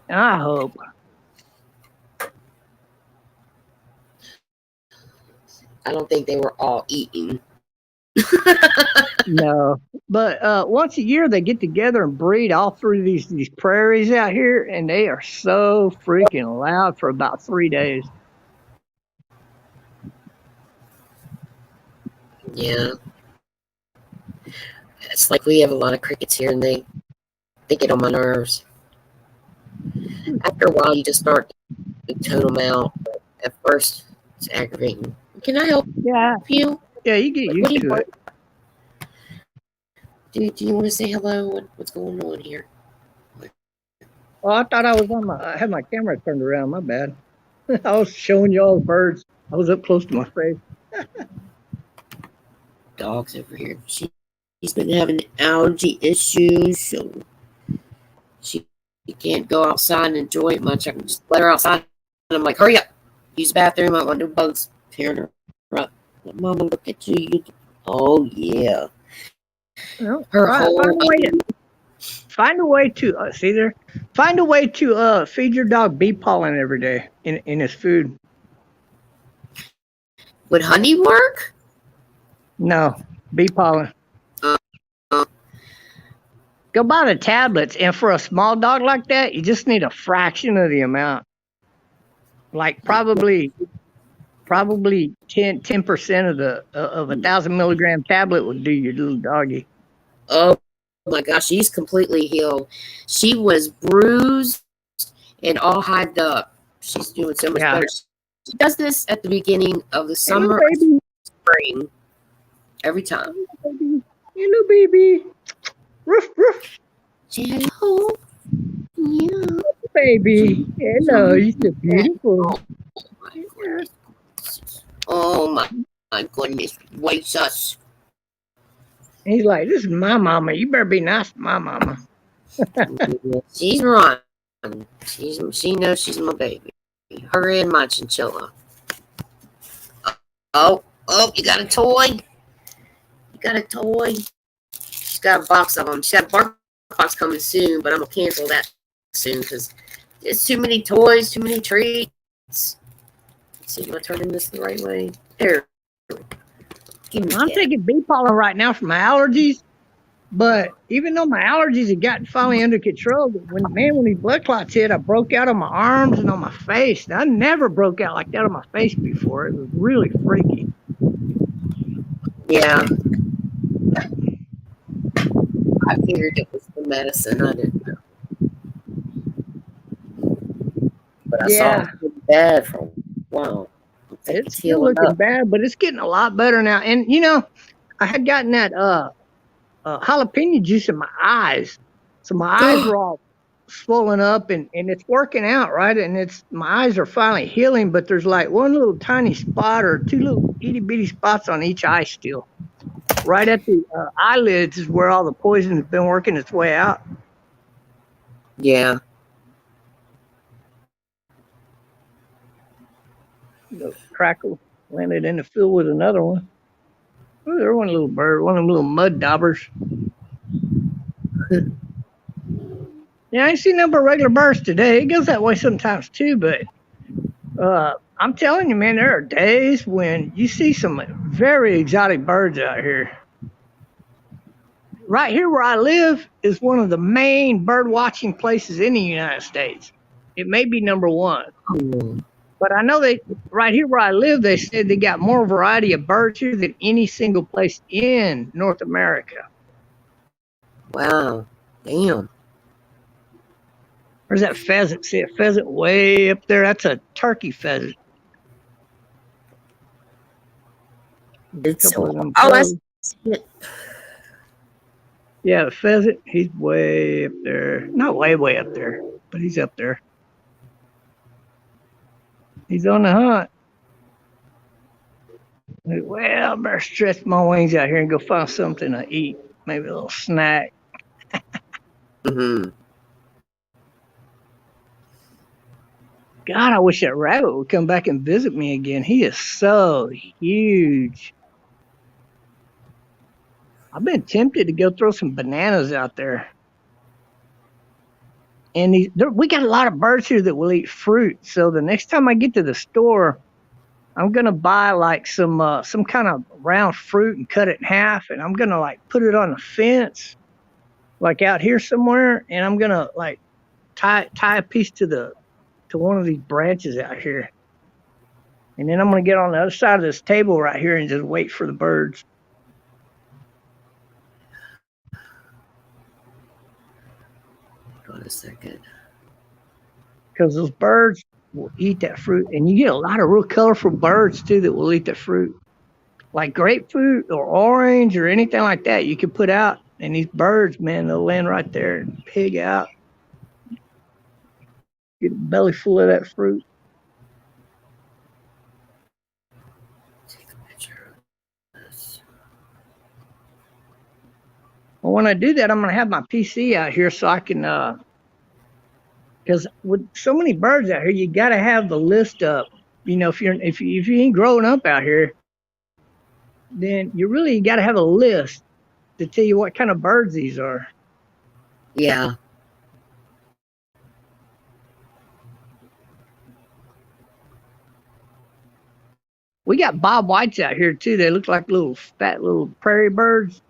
I hope. I don't think they were all eating. No, but once a year they get together and breed all through these prairies out here, and they are so freaking loud for about 3 days. Yeah. It's like we have a lot of crickets here, and they get on my nerves. After a while, you just start to tone them out. At first, it's aggravating. Can I help you? Yeah, you get used to it. Do you want to say hello? What's going on here? Oh, I thought I had my camera turned around. My bad. I was showing you all the birds. I was up close to my face. Dog's over here. She's been having allergy issues, so she can't go outside and enjoy it much. I can just let her outside, and I'm like, hurry up, use the bathroom. I want to do bugs. Tearing her up. Mama, look at you. Oh yeah. Well, find a way to see there. Find a way to feed your dog bee pollen every day in his food. Would honey work? No, bee pollen. Go buy the tablets, and for a small dog like that, you just need a fraction of the amount. Like probably 10% of the of 1,000 milligram tablet would do your little doggy. Oh my gosh, she's completely healed. She was bruised and all hyped up. She's doing so much Yeah. better. She does this at the beginning of the Hello, summer or baby. spring every time. Hello, baby. Roof, roof. Hello. Yeah. Baby. Hello. You're so beautiful. Oh my goodness. Waits us. He's like, this is my mama. You better be nice to my mama. She's right. She knows she's my baby. Her and my chinchilla. Oh, you got a toy? You got a toy? She's got a box of them. She's got a bark box coming soon, but I'm gonna cancel that soon because there's too many toys, too many treats. Let's see, am I turning this the right way? There. Give me I'm that. taking bee pollen right now for my allergies. But even though my allergies had gotten finally under control, when these blood clots hit, I broke out on my arms and on my face. And I never broke out like that on my face before. It was really freaky. Yeah. I figured it was the medicine. I didn't know. But I saw it was bad for a while. It's still looking bad, but it's getting a lot better now. And, you know, I had gotten that jalapeno juice in my eyes. So my eyes were all swollen up and it's working out, right? And my eyes are finally healing, but there's like one little tiny spot or two little itty bitty spots on each eye still. Right at the eyelids is where all the poison has been working its way out. Yeah. The crackle landed in the field with another one. Oh, there's one little bird, one of them little mud daubers. Yeah, I ain't seen number of regular birds today. It goes that way sometimes too, but I'm telling you, man, there are days when you see some very exotic birds out here. Right here where I live is one of the main bird watching places in the United States. It may be number one. But I know right here where I live, they said they got more variety of birds here than any single place in North America. Wow. Damn. Where's that pheasant? See a pheasant way up there? That's a turkey pheasant. It's I see it. Yeah, the pheasant, he's way up there. Not way up there, but he's up there. He's on the hunt. Well, I better stretch my wings out here and go find something to eat. Maybe a little snack. Mm-hmm. God, I wish that rabbit would come back and visit me again. He is so huge. I've been tempted to go throw some bananas out there. And we got a lot of birds here that will eat fruit. So the next time I get to the store, I'm gonna buy like some kind of round fruit and cut it in half, and I'm gonna like put it on a fence, like out here somewhere, and I'm gonna like tie a piece to one of these branches out here, and then I'm gonna get on the other side of this table right here and just wait for the birds. Hold a second. Because those birds will eat that fruit, and you get a lot of real colorful birds too that will eat the fruit, like grapefruit or orange or anything like that. You can put out, and these birds, man, they'll land right there and pig out, get a belly full of that fruit. Take a picture of this. Well, when I do that, I'm gonna have my PC out here so I can, because with so many birds out here, you got to have the list up. You know, if you ain't growing up out here, then you really got to have a list to tell you what kind of birds these are. Yeah. We got bob whites out here too. They look like little fat little prairie birds.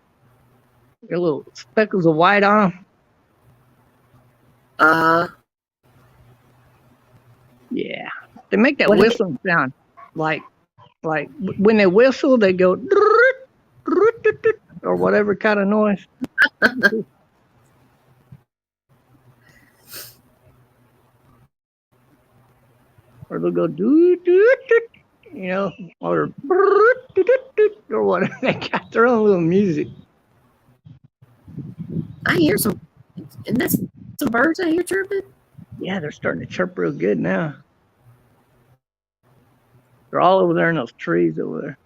They're little speckles of white on them. Yeah. They make that What is it? whistling sound, like when they whistle, they go or whatever kind of noise. Or they'll go doo doo doo, you know, or whatever. They got their own little music. I hear some, and that's some birds I hear chirping. Yeah, they're starting to chirp real good now. They're all over there in those trees over there.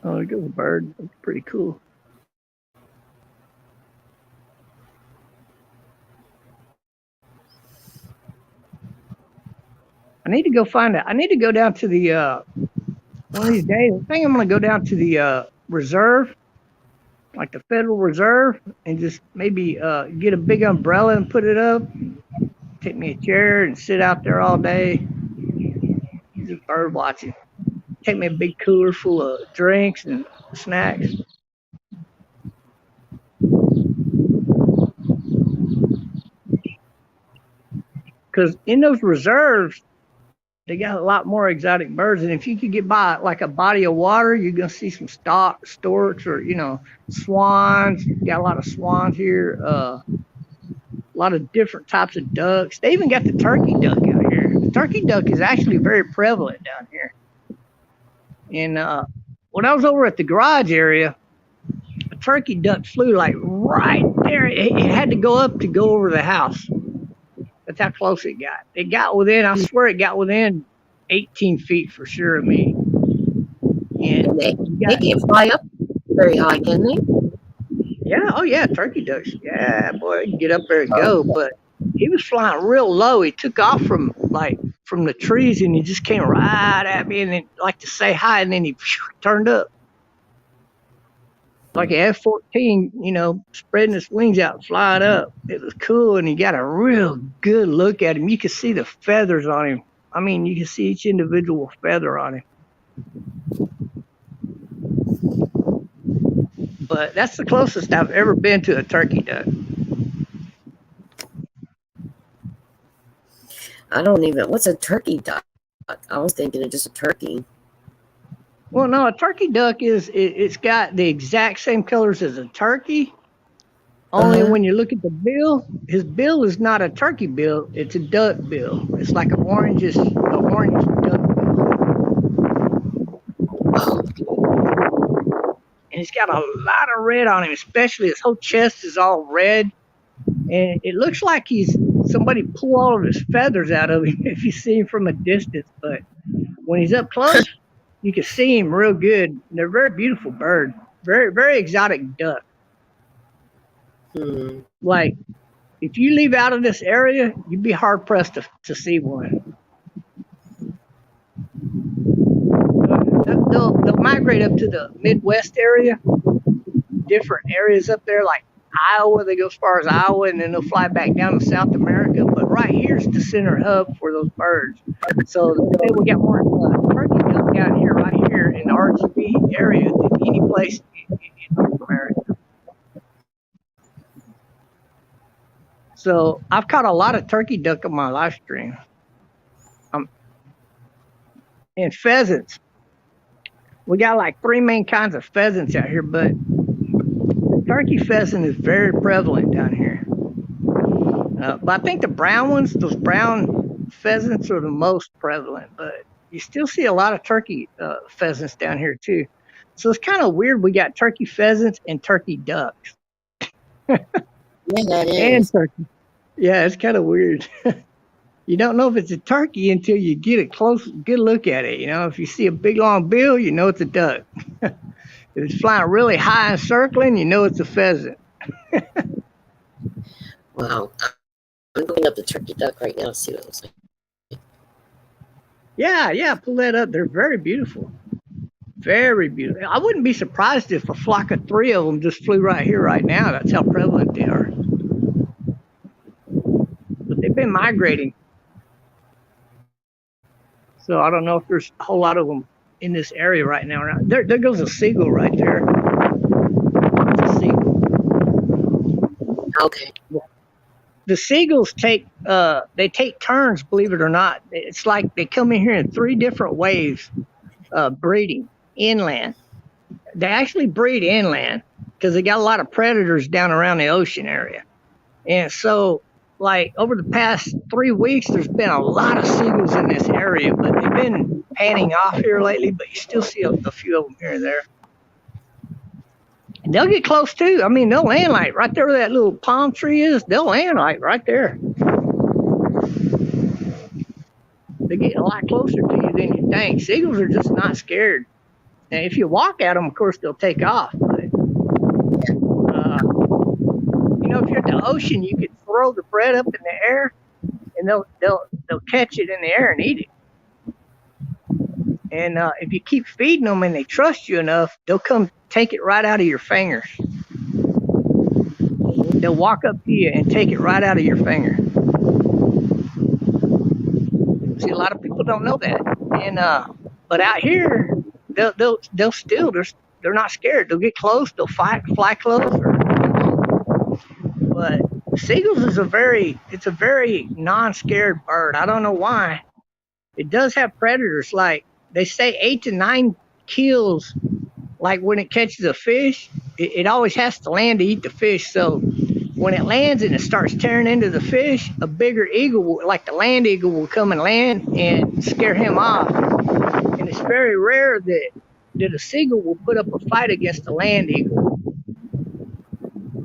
Oh, there goes a bird. That's pretty cool. I need to go find it. I need to go down to the one of these days. I think I'm gonna go down to the reserve, like the Federal Reserve, and just maybe get a big umbrella and put it up. Take me a chair and sit out there all day, just bird watching. Take me a big cooler full of drinks and snacks. Because in those reserves, they got a lot more exotic birds. And if you could get by like a body of water, you're gonna see some storks or swans. Got a lot of swans here. A lot of different types of ducks. They even got the turkey duck out here. The turkey duck is actually very prevalent down here. And when I was over at the garage area, a turkey duck flew like right there. It had to go up to go over the house. That's how close it got. It got within, I swear it got within 18 feet for sure of me. And They can't fly up very high, can they? Yeah, oh yeah, turkey ducks. Yeah, boy, you can get up there and go. But he was flying real low. He took off from the trees and he just came right at me and then like to say hi and then he turned up. Like an F-14, spreading his wings out and flying up. It was cool, and he got a real good look at him. You could see the feathers on him. I mean, you can see each individual feather on him. But that's the closest I've ever been to a turkey duck. What's a turkey duck? I was thinking of just a turkey. Well, no, a turkey duck it's got the exact same colors as a turkey. Only when you look at the bill, his bill is not a turkey bill; it's a duck bill. It's like an orange duck bill. And he's got a lot of red on him, especially his whole chest is all red, and it looks like somebody pulled all of his feathers out of him if you see him from a distance. But when he's up close, you can see him real good. They're a very beautiful bird. Very, very exotic duck. Like, if you leave out of this area, you'd be hard pressed to see one. They'll migrate up to the Midwest area, different areas up there, like Iowa. They go as far as Iowa, and then they'll fly back down to South America. But right here's the center hub for those birds. So they will get more turkey duck down here, right here in the RGB area than any place in North America. So I've caught a lot of turkey duck on my live stream. And pheasants. We got like 3 main kinds of pheasants out here, but the turkey pheasant is very prevalent down here. But I think the brown ones, those brown pheasants are the most prevalent, but you still see a lot of turkey pheasants down here too. So it's kind of weird. We got turkey pheasants and turkey ducks. Yeah, that is. And turkey. Yeah, it's kind of weird. You don't know if it's a turkey until you get a good look at it. If you see a big long bill, you know it's a duck. If it's flying really high and circling, you know it's a pheasant. Wow. I'm looking up the turkey duck right now to see what it looks like. Yeah, pull that up. They're very beautiful. Very beautiful. I wouldn't be surprised if a flock of 3 of them just flew right here, right now. That's how prevalent they are. But they've been migrating. So I don't know if there's a whole lot of them in this area right now. There goes a seagull right there. It's a seagull. Okay. the seagulls take turns, believe it or not. It's like they come in here in 3 different waves, breeding inland. They actually breed inland because they got a lot of predators down around the ocean area. And so, like, over the past 3 weeks, there's been a lot of seagulls in this area, but they've been panning off here lately, but you still see a few of them here and there. And they'll get close too. I mean, they'll land like right there where that little palm tree is. They'll land like right there. They get a lot closer to you than you think. Seagulls are just not scared. And if you walk at them, of course, they'll take off. But, if you're at the ocean, you could throw the bread up in the air, and they'll catch it in the air and eat it. And if you keep feeding them and they trust you enough, they'll come take it right out of your fingers. They'll walk up to you and take it right out of your finger. See, a lot of people don't know that. And but out here, they'll still they're not scared. They'll get close. They'll fly closer. But seagulls is a very non-scared bird. I don't know why. It does have predators. Like they say, 8 to 9 kills. Like when it catches a fish, it always has to land to eat the fish. So when it lands and it starts tearing into the fish, a bigger eagle, like the land eagle, will come and land and scare him off. And it's very rare that a seagull will put up a fight against the land eagle.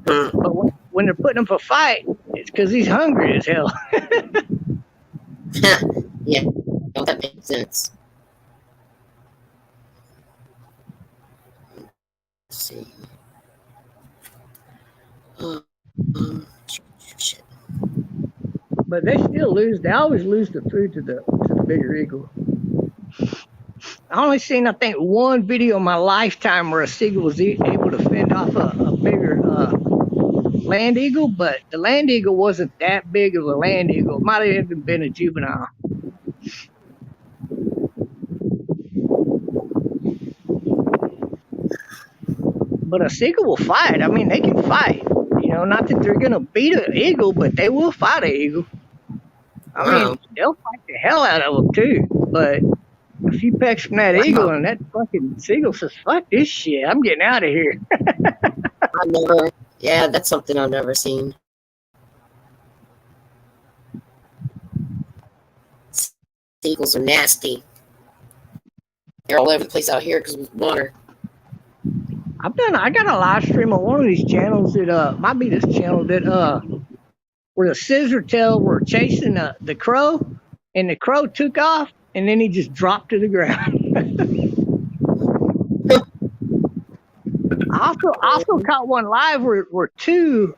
But when they're putting up a fight, it's because he's hungry as hell. Yeah, that makes sense. Let's see. Shit. But they still lose. They always lose the food to the bigger eagle. I only seen, I think, one video in my lifetime where a seagull was able to fend off a bigger land eagle, but the land eagle wasn't that big of a land eagle. It might have even been a juvenile. But a seagull will fight. I mean, they can fight. Not that they're going to beat an eagle, but they will fight an eagle. I mean, they'll fight the hell out of them too. But a few pecks from that eagle and that fucking seagull says, fuck this shit. I'm getting out of here. Yeah, that's something I've never seen. Seagulls are nasty. They're all over the place out here because of water. I got a live stream on one of these channels that might be this channel that where the scissor tail were chasing the crow, and the crow took off and then he just dropped to the ground. I also caught one live where 2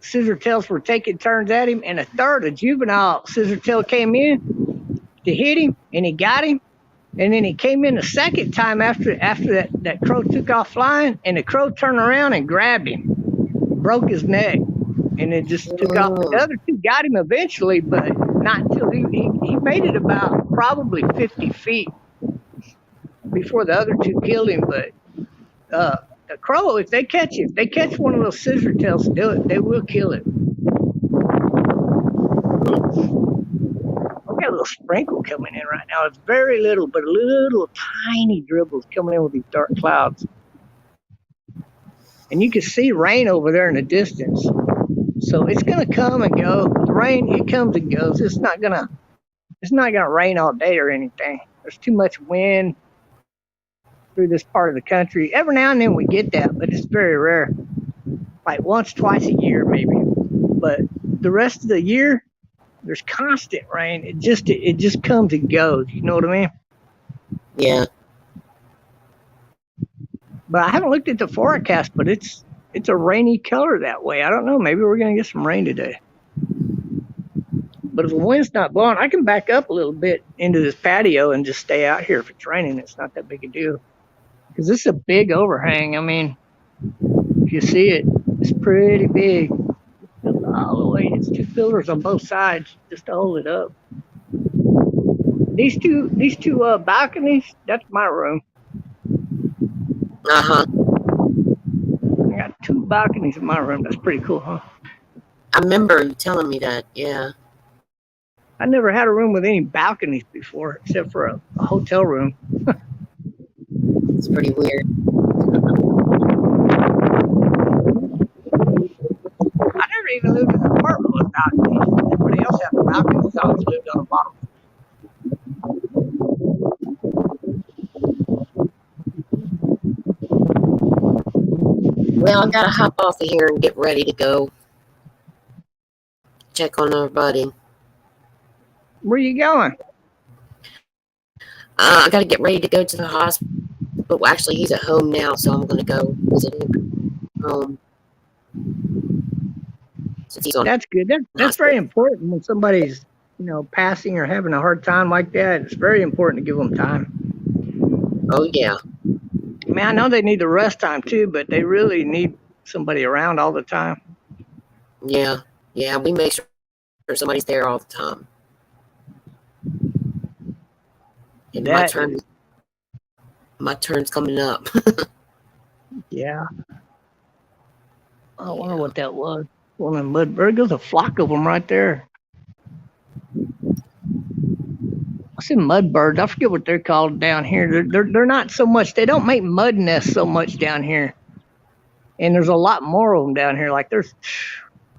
scissor tails were taking turns at him, and a juvenile scissor tail came in to hit him, and he got him. And then he came in a second time after that crow took off flying, and the crow turned around and grabbed him, broke his neck, and it just took off. The other 2 got him eventually, but not until he made it about probably 50 feet before the other 2 killed him. But the crow, if they catch one of those scissor tails, they will kill it. Got a little sprinkle coming in right now. It's very little, but a little tiny dribbles coming in with these dark clouds. And you can see rain over there in the distance. So it's gonna come and go. The rain, it comes and goes. It's not gonna rain all day or anything. There's too much wind through this part of the country. Every now and then we get that, but it's very rare. Like once, twice a year maybe. But the rest of the year, there's constant rain. It just comes and goes. You know what I mean? Yeah. But I haven't looked at the forecast, but it's a rainy color that way. I don't know. Maybe we're gonna get some rain today. But if the wind's not blowing, I can back up a little bit into this patio and just stay out here. If it's raining, it's not that big a deal. Because this is a big overhang. I mean, if you see it, it's pretty big. All the way. It's 2 pillars on both sides just to hold it up. These two balconies, that's my room. I got 2 balconies in my room. That's pretty cool, huh? I remember you telling me that. Yeah, I never had a room with any balconies before, except for a hotel room. it's pretty weird. I never even lived in an apartment with balconies. Everybody else had balconies. I always lived on the bottom. Well, I gotta hop off of here and get ready to go check on our buddy. Where you going? I gotta get ready to go to the hospital. Well, actually, he's at home now, so I'm gonna go visit him home since he's on That's good. That's very important when somebody's, passing or having a hard time like that. It's very important to give them time. Oh yeah, I mean, I know they need the rest time too, but they really need somebody around all the time. yeah. We make sure somebody's there all the time. And my turn's coming up. Yeah. I wonder what that was. One of them mudbirds. There's a flock of them right there. I see mudbirds. I forget what they're called down here. They're not so much. They don't make mud nests so much down here. And there's a lot more of them down here. Like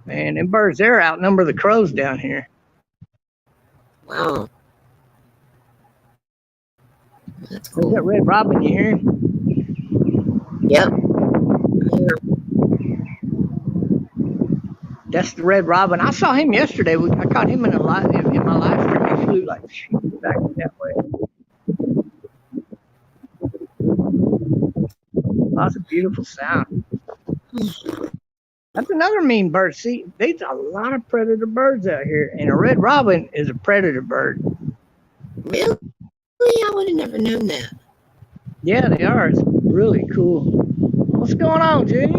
man, them birds there outnumber the crows down here. Wow, that's Is cool. that red robin you hear? Yep. That's the red robin. I saw him yesterday. I caught him in my live stream. He flew like back that way. That's a beautiful sound. That's another mean bird. See, there's a lot of predator birds out here, and a red robin is a predator bird. Really? I would have never known that. Yeah, they are. It's really cool. What's going on, Jenny?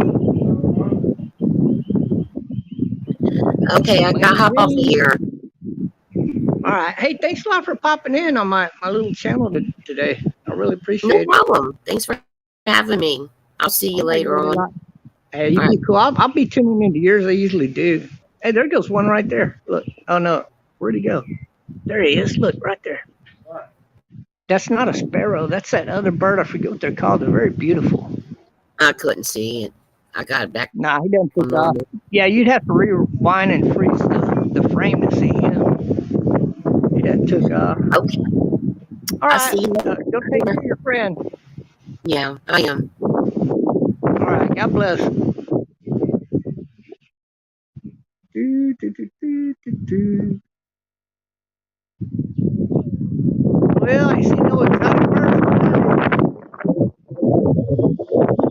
Okay, I gotta hop off of here. All right. Hey, thanks a lot for popping in on my little channel today. I really appreciate it. No problem. Thanks for having me. I'll see you later on. Hey, you be cool. I'll be tuning into yours. I usually do. Hey, there goes one right there. Look. Oh no, where'd he go? There he is. Look, right there. That's not a sparrow. That's that other bird. I forget what they're called. They're very beautiful. I couldn't see it. I got it back. Nah, he doesn't pick off. Yeah, you'd have to rewind and freeze the frame to see him. He doesn't took off. Okay. All right. See you. Go take care of your friend. Yeah, I am. All right. God bless. Well, I see no exotic birds.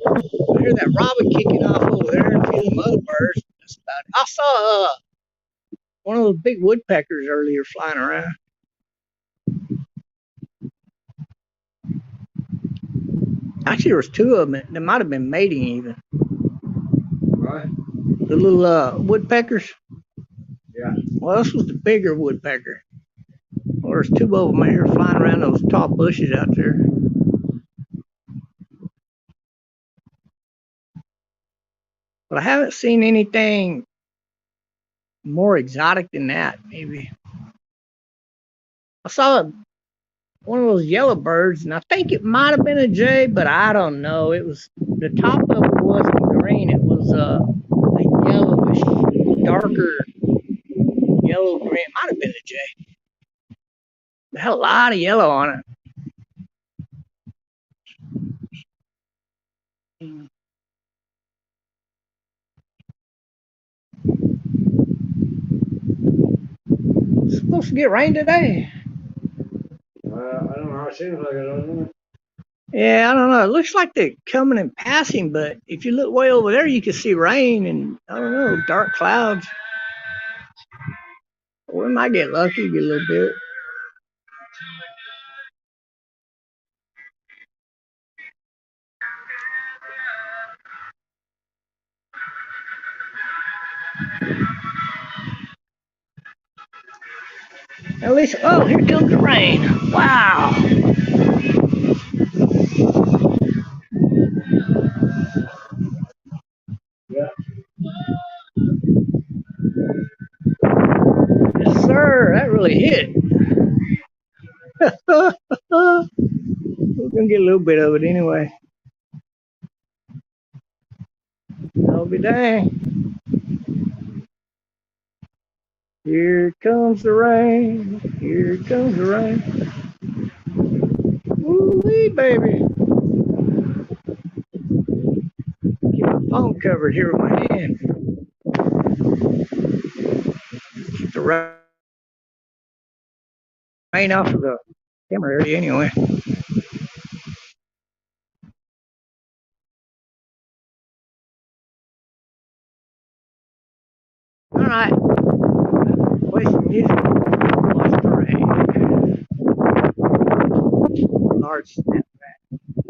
I hear that robin kicking off over there and a few of them other birds. That's about it. I saw one of those big woodpeckers earlier flying around. Actually, there was two of them. They might have been mating even. Right. The little woodpeckers. Yeah. Well, this was the bigger woodpecker. Well, there's two of them out here flying around those tall bushes out there. But I haven't seen anything more exotic than that, maybe. I saw one of those yellow birds, and I think it might have been a jay, but I don't know. It was, the top of it wasn't green. It was a yellowish, darker yellow green. It might have been a jay. It had a lot of yellow on it. It's supposed to get rain today. I don't know. It seems like it, doesn't it? Yeah, I don't know. It looks like they're coming and passing, but if you look way over there, you can see rain and, I don't know, dark clouds. We might get lucky, get a little bit. At least, oh, here comes the rain. Wow. Yeah. get a little bit of it anyway. I'll be dang. Here comes the rain. Here comes the rain. Woo-wee, baby. Keep my phone covered here with my hand. Keep the rain off of the camera area anyway. All right. Play some music. Watch the rain. Large snapback.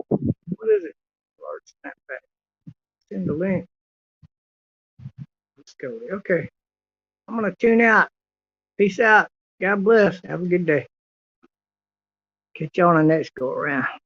What is it? Large snapback. Send the link. Let's go. Okay. I'm going to tune out. Peace out. God bless. Have a good day. Catch you on the next go around.